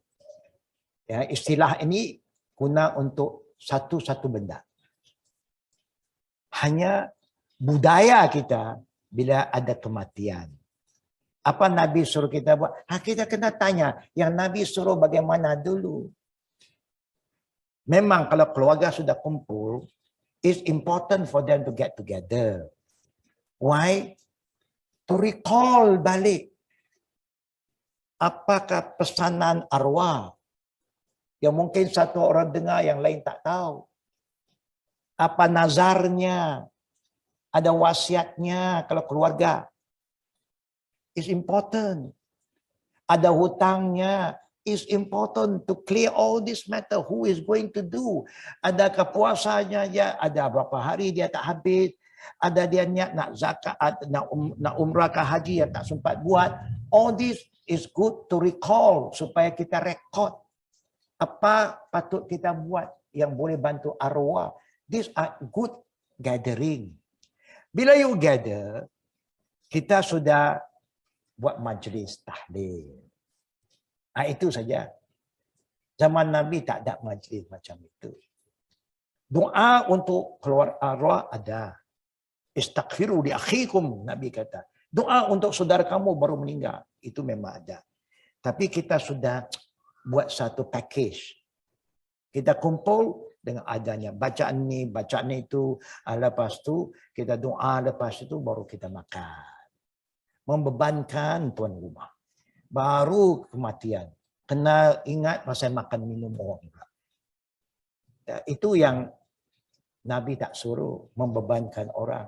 Ya, istilah ini guna untuk satu-satu benda. Hanya budaya kita bila ada kematian. Apa Nabi suruh kita buat? Kita kena tanya, yang Nabi suruh bagaimana dulu? Memang kalau keluarga sudah kumpul, it's important for them to get together. Why? To recall balik apakah pesanan arwah yang mungkin satu orang dengar yang lain tak tahu. Apa nazarnya, ada wasiatnya kalau keluarga. is important. Ada hutangnya, is important to clear all this matter. Who is going to do? Adakah puasanya ya? Ada berapa hari dia tak habis? Ada dia niat nak zakat, nak umrah ke haji yang tak sempat buat. All this is good to recall supaya kita rekod apa patut kita buat yang boleh bantu arwah. These are good gathering. Bila you gather, kita sudah buat majlis tahlil. Itu saja. Zaman Nabi tak ada majlis macam itu. Doa untuk keluar arwah ada. Istaghfiru li akhikum, Nabi kata. Doa untuk saudara kamu baru meninggal. Itu memang ada. Tapi kita sudah buat satu package. Kita kumpul dengan adanya bacaan ni, bacaan itu. Lepas tu kita doa, lepas itu baru kita makan. Membebankan tuan rumah. Baru kematian. Kena ingat masa makan minum orang. Itu yang Nabi tak suruh membebankan orang.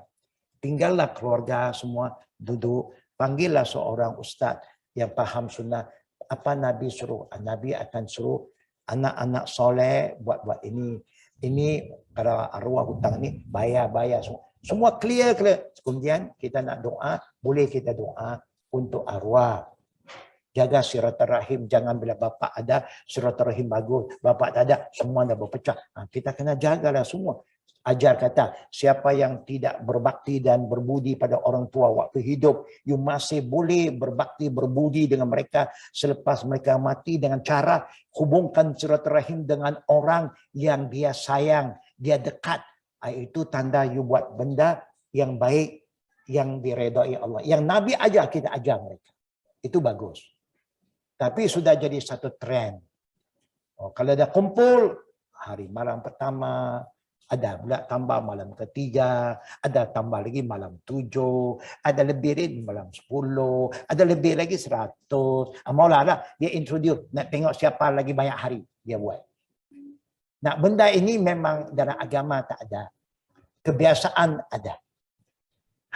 Tinggallah keluarga semua duduk. Panggillah seorang ustaz yang faham sunnah. Apa Nabi suruh? Nabi akan suruh anak-anak soleh buat ini. Ini kalau arwah hutang ni bayar semua. Semua clear. Kemudian kita nak doa, boleh kita doa untuk arwah. Jaga silaturahim, jangan bila bapa ada silaturahim bagus, bapa tak ada semua dah berpecah. Kita kena jagalah semua. Ajar kata, siapa yang tidak berbakti dan berbudi pada orang tua waktu hidup, you masih boleh berbakti berbudi dengan mereka selepas mereka mati dengan cara hubungkan silaturahim dengan orang yang dia sayang, dia dekat. Itu tanda you buat benda yang baik, yang diredai Allah. Yang Nabi ajar, kita ajar mereka. Itu bagus. Tapi sudah jadi satu trend. Kalau ada kumpul, hari malam pertama, ada pula tambah malam ketiga, ada tambah lagi malam 7, ada lebih lagi malam 10, ada lebih lagi 100. Maulah dia introduce, nak tengok siapa lagi banyak hari dia buat. Nah, benda ini memang dalam agama tak ada. Kebiasaan ada.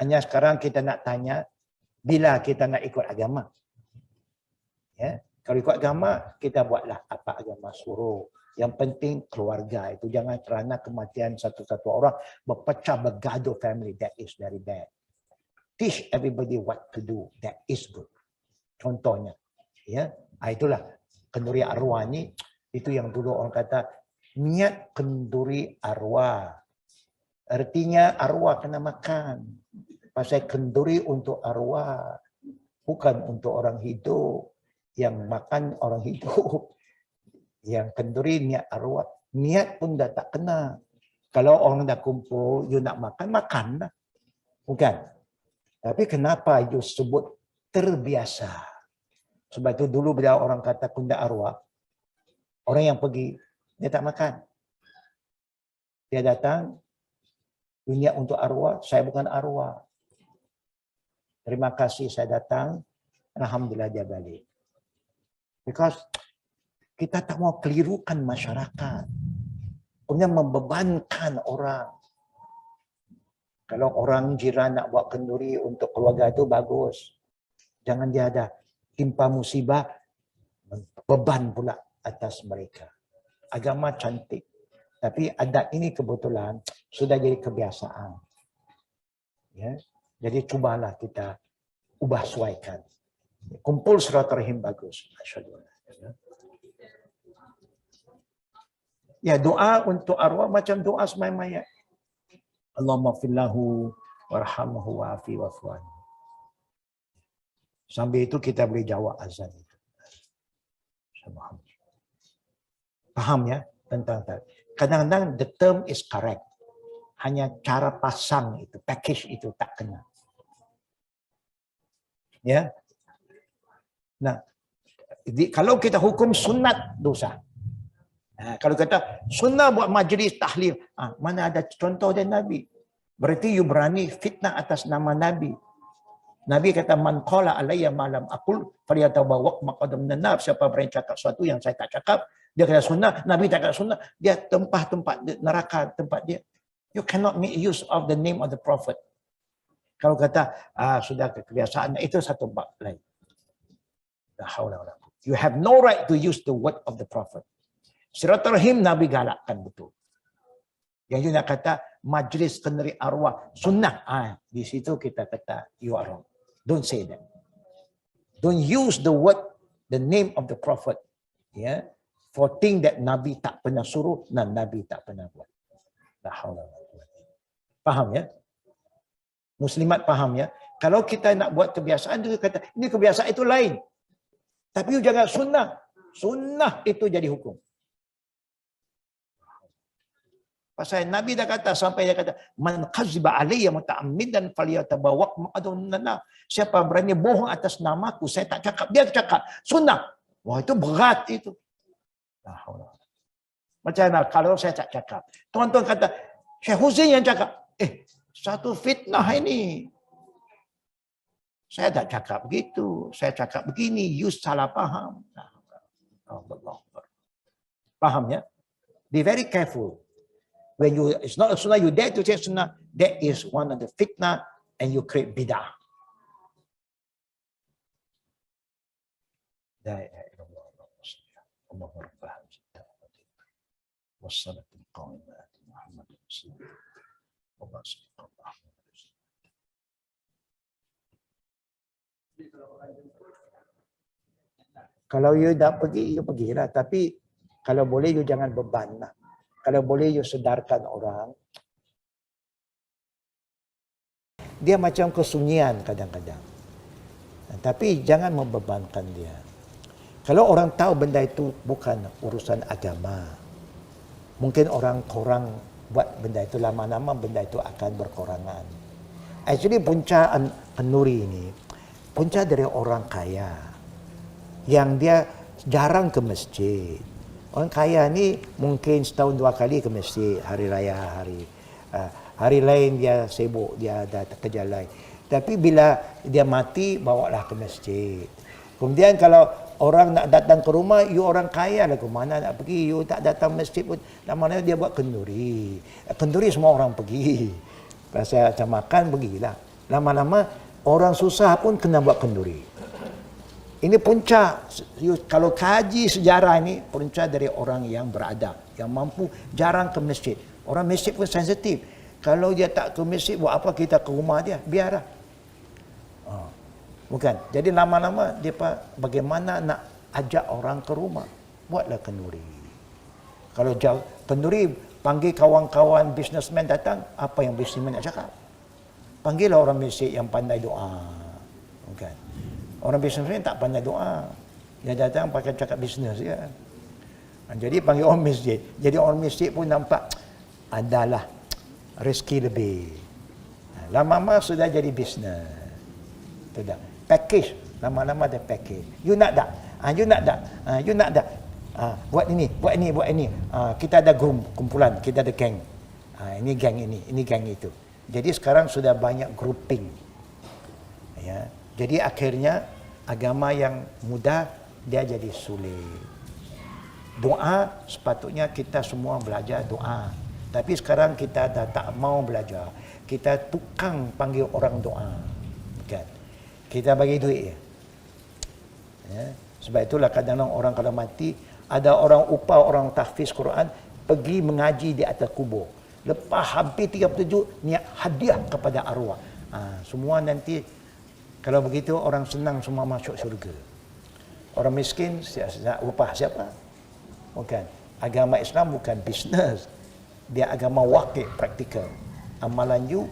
Hanya sekarang kita nak tanya, bila kita nak ikut agama? Ya, kalau ikut agama, kita buatlah apa agama suruh. Yang penting keluarga itu. Jangan kerana kematian satu-satu orang berpecah bergaduh family. That is very bad. Teach everybody what to do. That is good. Contohnya. Ya, itulah kenduri arwah ni. Itu yang dulu orang kata, niat kenduri arwah. Artinya arwah kena makan. Pasal kenduri untuk arwah. Bukan untuk orang hidup. Yang makan orang hidup. Yang kenduri niat arwah, niat pun dah tak kena. Kalau orang dah kumpul, you nak makan, makanlah. Bukan. Tapi kenapa you sebut terbiasa? Sebab itu dulu bila orang kata kunda arwah, orang yang pergi, dia tak makan. Dia datang, you niat untuk arwah, saya bukan arwah. Terima kasih saya datang, alhamdulillah dia balik. Because kita tak mau kelirukan masyarakat. Kemudian membebankan orang. Kalau orang jiran nak buat kenduri untuk keluarga itu bagus. Jangan dia ada timpa musibah, beban pula atas mereka. Agama cantik. Tapi adat ini kebetulan sudah jadi kebiasaan. Ya, jadi cubalah kita ubah suaikan. Kumpul silaturahim bagus. Masyaallah. Ya, doa untuk arwah macam doa sembahyang mayat. Allahumma fillahu warhamhu wa'afi wa'fu'an. Sambil itu kita boleh jawab azan itu. Faham ya tentang tadi. Kadang-kadang the term is correct. Hanya cara pasang itu, package itu tak kena. Ya. Nah, kalau kita hukum sunat dosa. Kalau kata sunnah buat majlis tahlil, mana ada contoh dari Nabi? Berarti you berani fitnah atas nama Nabi. Nabi kata man qala alayya ma lam aqul falyatabawwa maq'adahu minan nar. Siapa berani cakap sesuatu yang saya tak cakap, dia kata sunnah, Nabi tak kata sunnah, dia tempat neraka tempat dia. You cannot make use of the name of the prophet. Kalau kata sudah kebiasaan, itu satu bab lain. La haula wala quwwata. You have no right to use the word of the prophet. Silaturahim Nabi galakkan betul. Yang you nak kata majlis kenduri arwah sunnah, di situ kita kata you are wrong. Don't say that. Don't use the word, the name of the prophet, for thing that Nabi tak pernah suruh dan Nabi tak pernah buat. La haula wala quwwata. Faham ya? Muslimat faham ya? Kalau kita nak buat kebiasaan, dia kata ini kebiasaan itu lain. Tapi you jangan sunnah. Sunnah itu jadi hukum. Pasal Nabi dah kata, sampai dia kata, man qaziba alayya muta'ammidan falyatabawwaq maq'adahu minan. Siapa berani bohong atas namaku, saya tak cakap, dia cakap sunnah. Wah, itu berat itu. Macam mana kalau saya tak cakap? Tuan-tuan kata, Syekh Husin yang cakap. Satu fitnah ini. Saya tak cakap begitu. Saya cakap begini. You salah faham. Faham ya? Be very careful. When you, it's not a sunnah, you dare to say sunnah, that is one of the fitnah and you create bid'ah. La ilaha illallah. Allahu Akbar. Wassalatul qawmat Muhammad Rasulullah. Kalau you nak pergi, you pergilah. Tapi kalau boleh, you jangan beban lah. Kalau boleh, you sedarkan orang. Dia macam kesunyian kadang-kadang. Tapi jangan membebankan dia. Kalau orang tahu benda itu bukan urusan agama, mungkin orang korang buat benda itu, lama-lama benda itu akan berkorangan. Actually punca An-Nuri ini, punca dari orang kaya yang dia jarang ke masjid. Orang kaya ni mungkin setahun 2 kali ke masjid, hari raya, hari lain dia sibuk, dia ada kerja lain. Tapi bila dia mati, bawalah ke masjid. Kemudian kalau orang nak datang ke rumah, you orang kaya lah, ke mana nak pergi, you tak datang masjid pun, lama-lama dia buat kenduri. Kenduri semua orang pergi. Pasal macam makan, pergilah. Lama-lama orang susah pun kena buat kenduri. Ini punca, kalau kaji sejarah ini, punca dari orang yang beradab, yang mampu jarang ke masjid. Orang masjid pun sensitif. Kalau dia tak ke masjid, buat apa kita ke rumah dia? Biarlah. Bukan. Jadi lama-lama dia bagaimana nak ajak orang ke rumah. Buatlah kenduri. Kalau jauh kenduri, panggil kawan-kawan businessman datang, apa yang businessman nak cakap? Panggillah orang masjid yang pandai doa. Bukan. Orang businessman tak pandai doa. Dia datang pakai cakap bisnes ya. Jadi panggil orang masjid. Jadi orang masjid pun nampak adalah rezeki lebih. Lama-lama sudah jadi bisnes. Sudah. Package. Lama-lama ada package. You nak tak? You nak tak? You nak tak? Buat ini, buat ini, buat ini. Kita ada kumpulan, kita ada geng. Ini geng ini geng itu. Jadi sekarang sudah banyak grouping. Ya. Jadi akhirnya agama yang mudah dia jadi sulit. Doa sepatutnya kita semua belajar doa. Tapi sekarang kita dah tak mau belajar. Kita tukang panggil orang doa. Bukan. Kita bagi duit je. Ya. Sebab itulah kadang-kadang orang kalau mati, ada orang upah orang tahfiz Quran pergi mengaji di atas kubur. Lepas hampir 37 niat hadiah kepada arwah. Semua nanti kalau begitu orang senang semua masuk syurga. Orang miskin upah siapa? Bukan. Agama Islam bukan bisnes. Dia agama wakil, praktikal. Amalan you,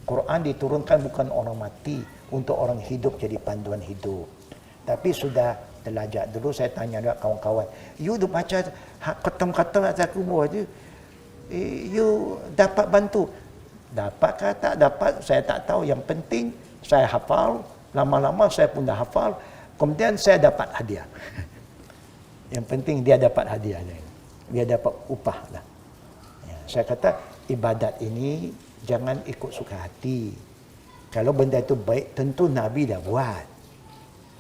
Quran diturunkan bukan orang mati, untuk orang hidup jadi panduan hidup. Tapi sudah belajar. Dulu saya tanya juga kawan-kawan, you dah baca khatam-khatam atas kubur tu, you dapat bantu? Dapatkah tak dapat, saya tak tahu. Yang penting saya hafal, lama-lama saya pun dah hafal, kemudian saya dapat hadiah. Yang penting dia dapat hadiah, dia dapat upah lah. Ya, saya kata ibadat ini jangan ikut suka hati. Kalau benda itu baik, tentu Nabi dah buat.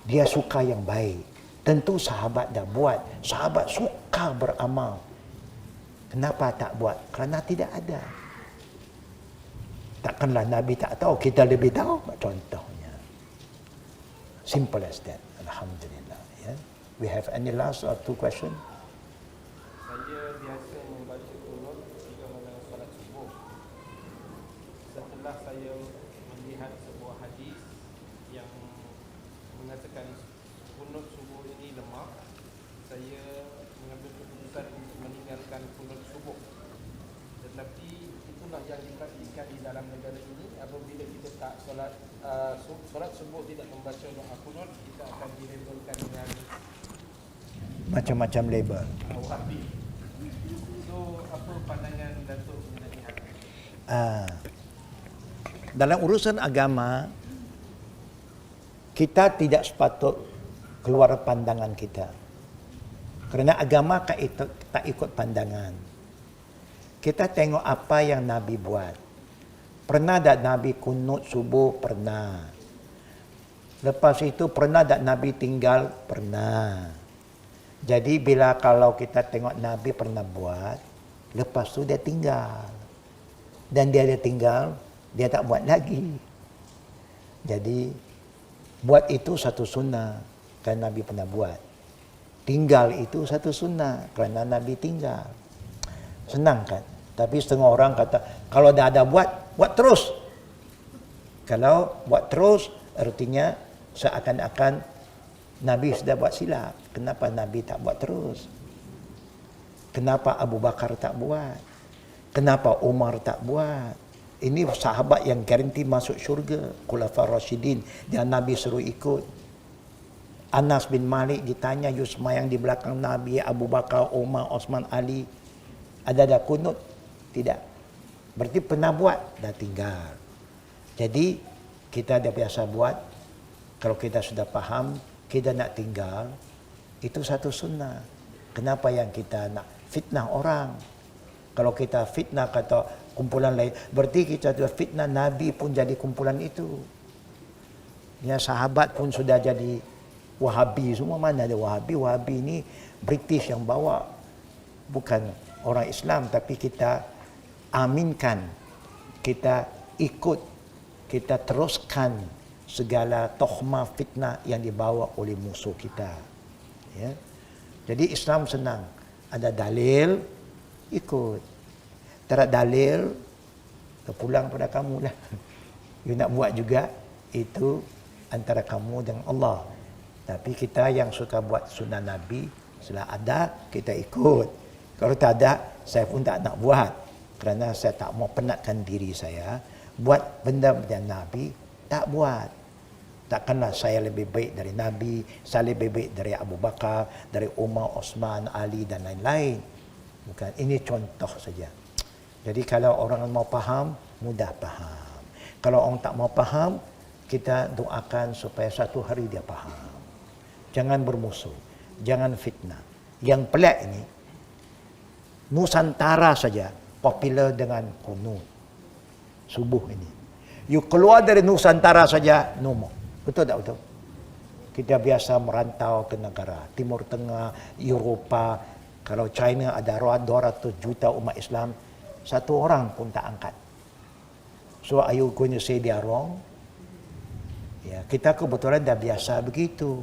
Dia suka yang baik. Tentu sahabat dah buat. Sahabat suka beramal. Kenapa tak buat? Kerana tidak ada. Takkanlah Nabi tak tahu, kita lebih tahu. Contohnya. Simple as that. Alhamdulillah. Ya. We have any last or 2 questions? Saya biasa membaca kunut ketika mana solat subuh. Setelah saya melihat sebuah hadis yang mengatakan kunut subuh ini lemah, saya mengambil keputusan untuk meninggalkan kunut subuh. Tetapi itulah yang dipraktikkan di dalam negara ini. Apabila kita tak solat subuh tidak membaca doa kunut, kita akan dilabelkan dengan Macam-macam label. Wahabi. So, apa pandangan Datuk mengenai hal ini? Dalam urusan agama, kita tidak sepatut keluar pandangan kita. Kerana agama tak ikut pandangan. Kita tengok apa yang Nabi buat. Pernah tak Nabi kunut subuh? Pernah. Lepas itu pernah tak Nabi tinggal? Pernah. Jadi bila kalau kita tengok Nabi pernah buat, lepas tu dia tinggal. Dan dia tinggal, dia tak buat lagi. Jadi buat itu satu sunnah kerana Nabi pernah buat. Tinggal itu satu sunnah kerana Nabi tinggal. Senang kan? Tapi setengah orang kata, kalau dah ada buat terus. Kalau buat terus, artinya seakan-akan Nabi sudah buat silap. Kenapa Nabi tak buat terus? Kenapa Abu Bakar tak buat? Kenapa Umar tak buat? Ini sahabat yang garanti masuk syurga. Khulafa Rasyidin. Dan Nabi suruh ikut. Anas bin Malik ditanya, you semayang di belakang Nabi, Abu Bakar, Umar, Osman, Ali. Ada kunut? Tidak. Berarti pernah buat, dah tinggal. Jadi, kita dah biasa buat. Kalau kita sudah faham, kita nak tinggal, itu satu sunnah. Kenapa yang kita nak fitnah orang? Kalau kita fitnah kata kumpulan lain, berarti kita sudah fitnah Nabi pun jadi kumpulan itu. Ya, sahabat pun sudah jadi Wahabi. Semua mana ada Wahabi? Wahabi ini British yang bawa. Bukan orang Islam, tapi kita aminkan, kita ikut, kita teruskan segala tohmah fitnah yang dibawa oleh musuh kita. Ya. Jadi Islam senang. Ada dalil, ikut. Tak ada dalil, terpulang pada kamu lah. You nak buat juga, itu antara kamu dengan Allah. Tapi kita yang suka buat sunnah Nabi, setelah ada, kita ikut. Kalau tak ada, saya pun tak nak buat. Kerana saya tak mau penatkan diri saya. Buat benda-benda Nabi, tak buat. Takkanlah saya lebih baik dari Nabi, saya lebih baik dari Abu Bakar, dari Umar, Osman, Ali dan lain-lain. Bukan, ini contoh saja. Jadi kalau orang mau faham, mudah faham. Kalau orang tak mau faham, kita doakan supaya satu hari dia faham. Jangan bermusuh, jangan fitnah. Yang pelik ini, Nusantara saja popular dengan kunut subuh ini. You keluar dari Nusantara saja, no more. Betul tak betul? Kita biasa merantau ke negara Timur Tengah, Eropah. Kalau China ada 200 juta umat Islam, satu orang pun tak angkat. So are you going to say they are wrong? Ya, kita kebetulan dah biasa begitu.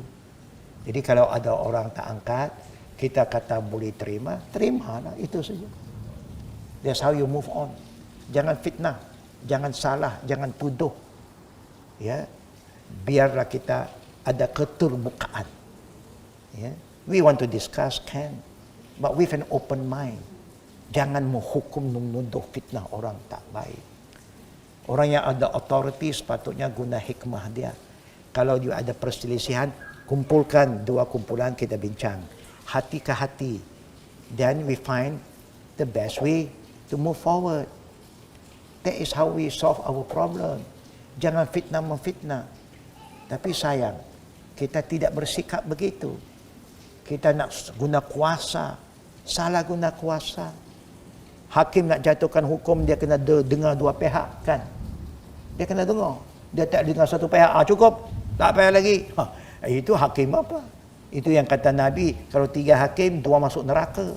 Jadi kalau ada orang tak angkat, kita kata boleh terimalah, itu saja. That's how you move on. Jangan fitnah, jangan salah, jangan tuduh. Ya, biarlah kita ada keterbukaan. Ya, we want to discuss, can, but with an open mind. Jangan menghukum, menuduh, fitnah orang tak baik. Orang yang ada authority sepatutnya guna hikmah dia. Kalau dia ada perselisihan, kumpulkan dua kumpulan, kita bincang hati ke hati. Then we find the best way to move forward. That is how we solve our problem. Jangan fitnah memfitnah. Tapi sayang, kita tidak bersikap begitu. Kita nak guna kuasa, salah guna kuasa. Hakim nak jatuhkan hukum, dia kena dengar dua pihak, kan? Dia kena dengar. Dia tak dengar satu pihak, cukup, tak payah lagi. Itu hakim apa? Itu yang kata Nabi, kalau 3 hakim, 2 masuk neraka.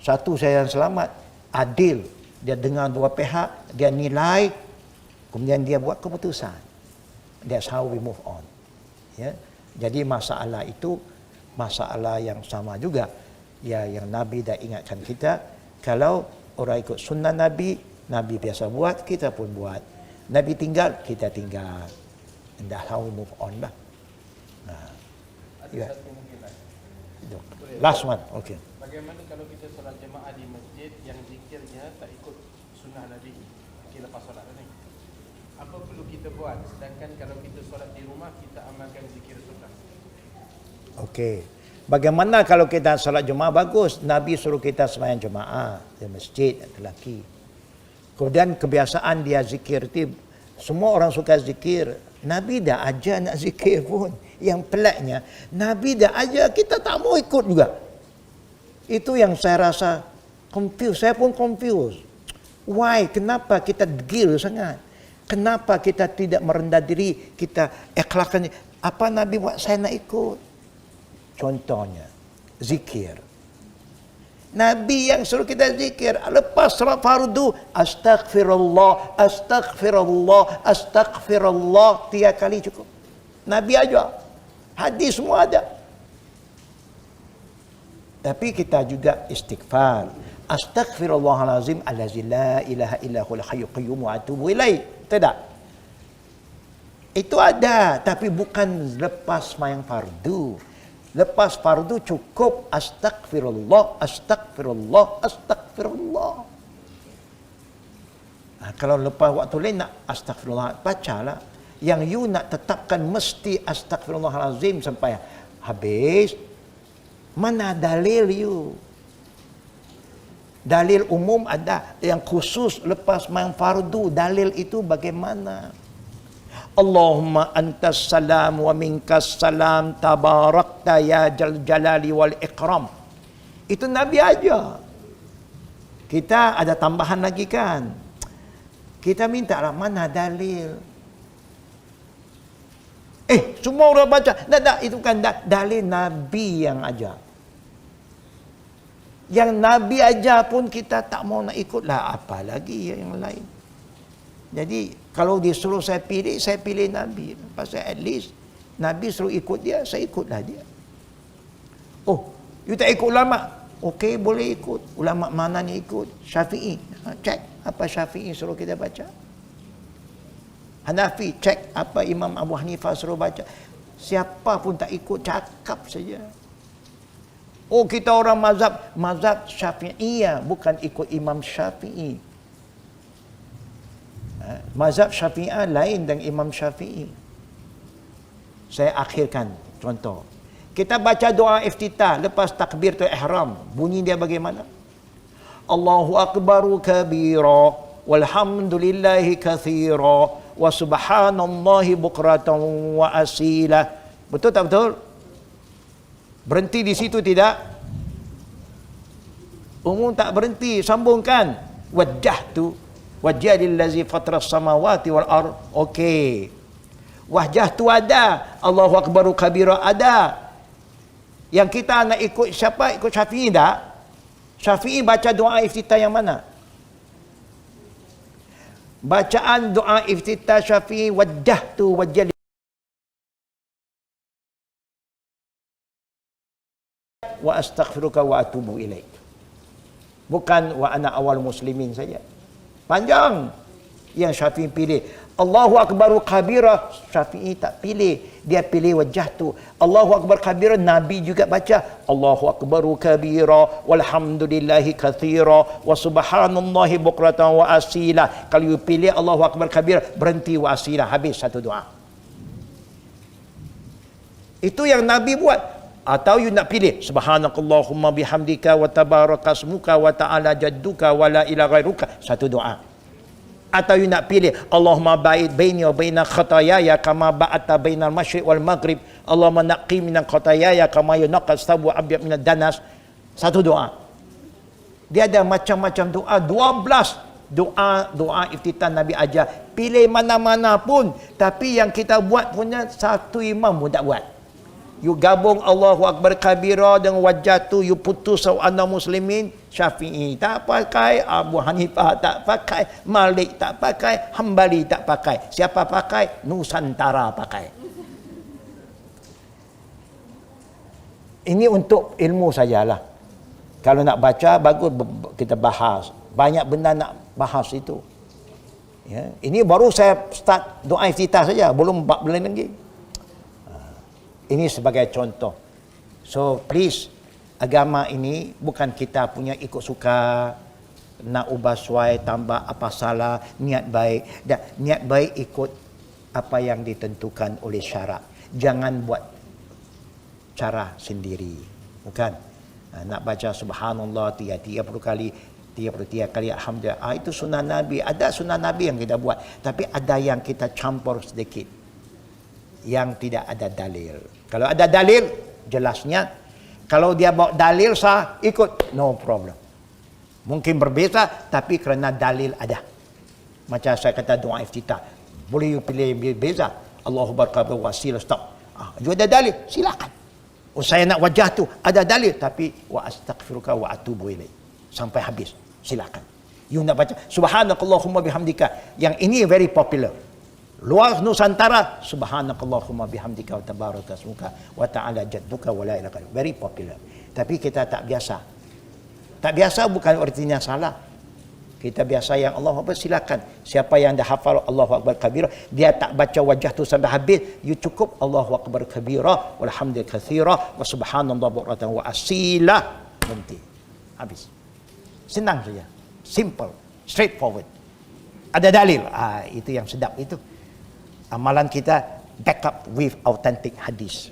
Satu saya yang selamat, adil. Dia dengar dua pihak, dia nilai, Kemudian dia buat keputusan. That's how we move on. Ya. Jadi masalah itu masalah yang sama juga. Ya, yang Nabi dah ingatkan kita, kalau orang ikut sunnah Nabi, Nabi biasa buat, kita pun buat. Nabi tinggal, kita tinggal. And that's how we move on lah. Ada Ya. satu kemungkinan. Last one, okay. Bagaimana kalau kita solat jemaah di masjid yang zikirnya tak ikut sunnah Nabi? Kita lepas solat ni. Apa perlu kita buat? Sedangkan kalau kita solat di rumah, kita amalkan zikir sunnah. Okey. Bagaimana kalau kita solat Jumaat? Bagus. Nabi suruh kita sembahyang Jumaat di masjid lelaki. Kemudian kebiasaan dia zikir itu, semua orang suka zikir. Nabi dah ajar nak zikir pun. Yang peliknya, Nabi dah ajar, kita tak mau ikut juga. Itu yang saya rasa confused. Saya pun confused. Why? Kenapa kita degil sangat? Kenapa kita tidak merendah diri? Kita ikhlaskan. Apa Nabi buat saya nak ikut? Contohnya, zikir. Nabi yang suruh kita zikir. Lepas salat fardu, astaghfirullah, astaghfirullah, astaghfirullah. 3 kali cukup. Nabi ajar. Hadis semua ada. Tapi kita juga istighfar. Astaghfirullahalazim allazi la ilaha illa huwal hayyul qayyum wa atubu ilaih. Tidak. Itu ada, tapi bukan lepas sembahyang fardu. Lepas fardu cukup astagfirullah, astagfirullah, astagfirullah. Kalau lepas waktu lain nak astagfirullah, bacalah. Yang you nak tetapkan mesti astagfirullahalazim sampai habis. Mana dalil you? Dalil umum ada, yang khusus lepas sembahyang fardu. Dalil itu bagaimana? Allahumma antas salam wa minkas salam tabarakta ya jal jalali wal ikram. Itu Nabi aja. Kita ada tambahan lagi kan. Kita minta lah, mana dalil? Semua orang baca. Tak, itu kan dalil Nabi yang ajar. Yang Nabi ajar pun kita tak mau nak ikut lah. Apa lagi yang lain? Jadi kalau disuruh saya pilih Nabi. Pasal at least Nabi suruh ikut dia, saya ikutlah dia. Oh, you tak ikut ulama? Okey, boleh ikut. Ulama mana ni ikut? Syafi'i. Cek apa Syafi'i suruh kita baca. Hanafi, cek apa Imam Abu Hanifah suruh baca. Siapa pun tak ikut, cakap saja. Oh, kita orang mazhab Syafi'iyah, bukan ikut Imam Syafi'i. Mazhab Syafi'iyah lain dengan Imam Syafi'i. Saya akhirkan contoh. Kita baca doa iftitah lepas takbiratul ihram. Bunyi dia bagaimana? Allahu akbaru kabira walhamdulillahi katsira wa subhanallahi bukratan wa asila. Betul tak betul? Berhenti di situ tidak? Umum tak berhenti, sambungkan. Wajjahtu wajjahil ladzi fatras samawati wal ard. Okey. Wajjahtu ada, Allahu akbaru kabira ada. Yang kita nak ikut siapa? Ikut Syafi'i tak? Syafi'i baca doa iftitah yang mana? Bacaan doa iftitah Syafi'i, wajjahtu wajjahil wa astaghfiruka wa atubu ilaik. Bukan wa ana awal muslimin saja. Panjang. Yang Syafi'i pilih Allahu akbaru kabira, Syafi'i tak pilih. Dia pilih wajjahtu. Allahu akbar kabira, Nabi juga baca Allahu akbaru kabira walhamdulillahi katsira wa subhanallahi bukratan wa asila. Kalau you pilih Allahu akbar kabira, berhenti wa asila, habis satu doa. Itu yang Nabi buat. Atau you nak pilih subhanakallahumma bihamdika wa tabarakasmuka wa ta'ala jadduka wa la ilaha ghairuka, satu doa. Atau you nak pilih Allahumma ba'id baini wa baina khataayaya kama ba'ata bainal masyriq wal maghrib, Allahumma naqqi minal khataayaya kama yunqqa as-sabu abyad minad danas, satu doa. Dia ada macam-macam doa, 12 doa iftitah Nabi ajar. Pilih mana-mana pun, tapi yang kita buat punya satu imam pun tak buat. You gabung Allahu Akbar kabira dengan wajatu, you putus sawana muslimin. Syafi'i tak pakai, Abu Hanifah tak pakai, Malik tak pakai, Hambali tak pakai. Siapa pakai? Nusantara pakai. Ini untuk ilmu sajalah. Kalau nak baca, bagus kita bahas. Banyak benda nak bahas itu. Ya, ini baru saya start doa iftitah saja, belum 4 bulan lagi. Ini sebagai contoh. So please, agama ini bukan kita punya ikut suka, nak ubah suai, tambah apa salah, niat baik. Dan niat baik ikut apa yang ditentukan oleh syarak. Jangan buat cara sendiri. Bukan. Nak baca subhanallah 30 kali, 33 kali alhamdulillah. Itu sunnah Nabi. Ada sunnah Nabi yang kita buat. Tapi ada yang kita campur sedikit. Yang tidak ada dalil. Kalau ada dalil, jelasnya. Kalau dia bawa dalil sah, ikut. No problem. Mungkin berbeza, tapi kerana dalil ada. Macam saya kata doa iftitah. Boleh you pilih beza. Allahu barakabu wasilah, stop. You ada dalil, silakan. Oh, saya nak wajah tu, ada dalil. Tapi, wa astaghfiruka wa atubu ilaih. Sampai habis, silakan. You nak baca, subhanakallahumma bihamdika. Yang ini very popular. Luar Nusantara, subhanakallahumma bihamdika wa tabaraka ismuka wa ta'ala jadduka wa la ilaha illa anta. Very popular. Tapi kita tak biasa. Tak biasa bukan artinya salah. Kita biasa yang Allahu Akbar, silakan. Siapa yang dah hafal Allahu Akbar kabira, dia tak baca wajah tu sampai habis, you cukup Allahu Akbar kabira walhamdulillah katsira wa subhanallah bukratan wa asila. Berhenti. Habis. Senang saja. Simple. Straightforward. Ada dalil. Itu yang sedap itu. Amalan kita back up with authentic hadis.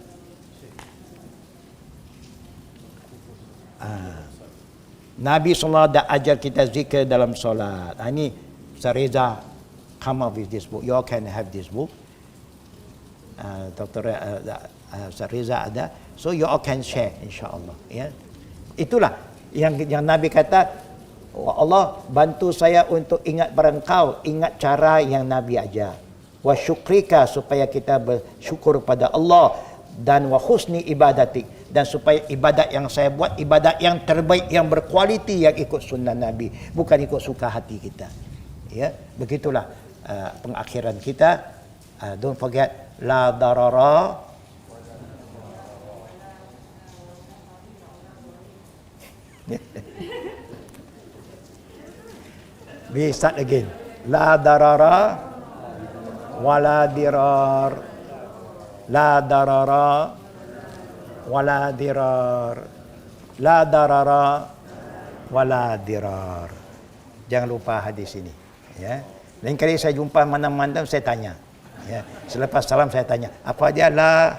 Nabi SAW dah ajar kita zikir dalam solat. Ini Ustaz Reza come up with this book. You all can have this book. Dr. Ustaz Reza ada. So you all can share insyaAllah. Ya. Itulah yang Nabi kata, Allah bantu saya untuk ingat pada engkau, ingat cara yang Nabi ajar. Wa syukrika, supaya kita bersyukur pada Allah, dan wa husni ibadatik, dan supaya ibadat yang saya buat ibadat yang terbaik, yang berkualiti, yang ikut sunnah Nabi, bukan ikut suka hati kita. Ya, begitulah pengakhiran kita. Don't forget la darara we start again. La darara wala dirar, la darara wala dirar, la darara wala dirar. Jangan lupa hadis ini, ya. Lain kali saya jumpa mana-mana saya tanya, ya. Selepas salam saya tanya, apa dia la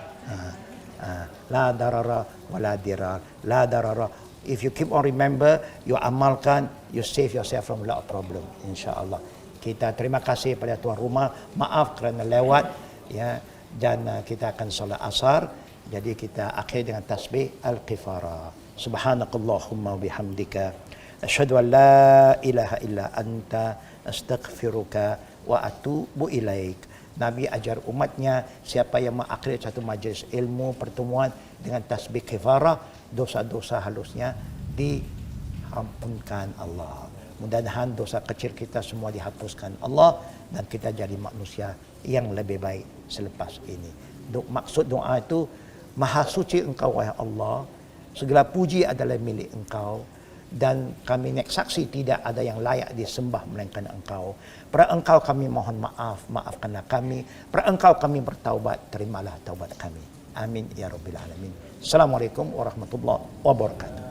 darara wala dirar, la darara. If you keep on remember, you amalkan, you save yourself from a lot of problem, insya-Allah. Kita terima kasih pada tuan rumah, maaf kerana lewat, ya, dan kita akan solat asar. Jadi kita akhir dengan tasbih al-qifara. Subhanakallahumma bihamdika asyhadu an la ilaha illa anta astaghfiruka wa atubu ilaik. Nabi ajar umatnya, siapa yang mengakhiri satu majlis ilmu pertemuan dengan tasbih qifara, dosa-dosa halusnya diampunkan Allah. Mudah-mudahan dosa kecil kita semua dihapuskan Allah, dan kita jadi manusia yang lebih baik selepas ini. Maksud doa itu, Maha suci Engkau wahai Allah, segala puji adalah milik Engkau, dan kami saksi tidak ada yang layak disembah melainkan Engkau. Pada Engkau kami mohon maaf, maafkanlah kami. Pada Engkau kami bertaubat, terimalah taubat kami. Amin ya rabbil alamin. Assalamualaikum warahmatullahi wabarakatuh.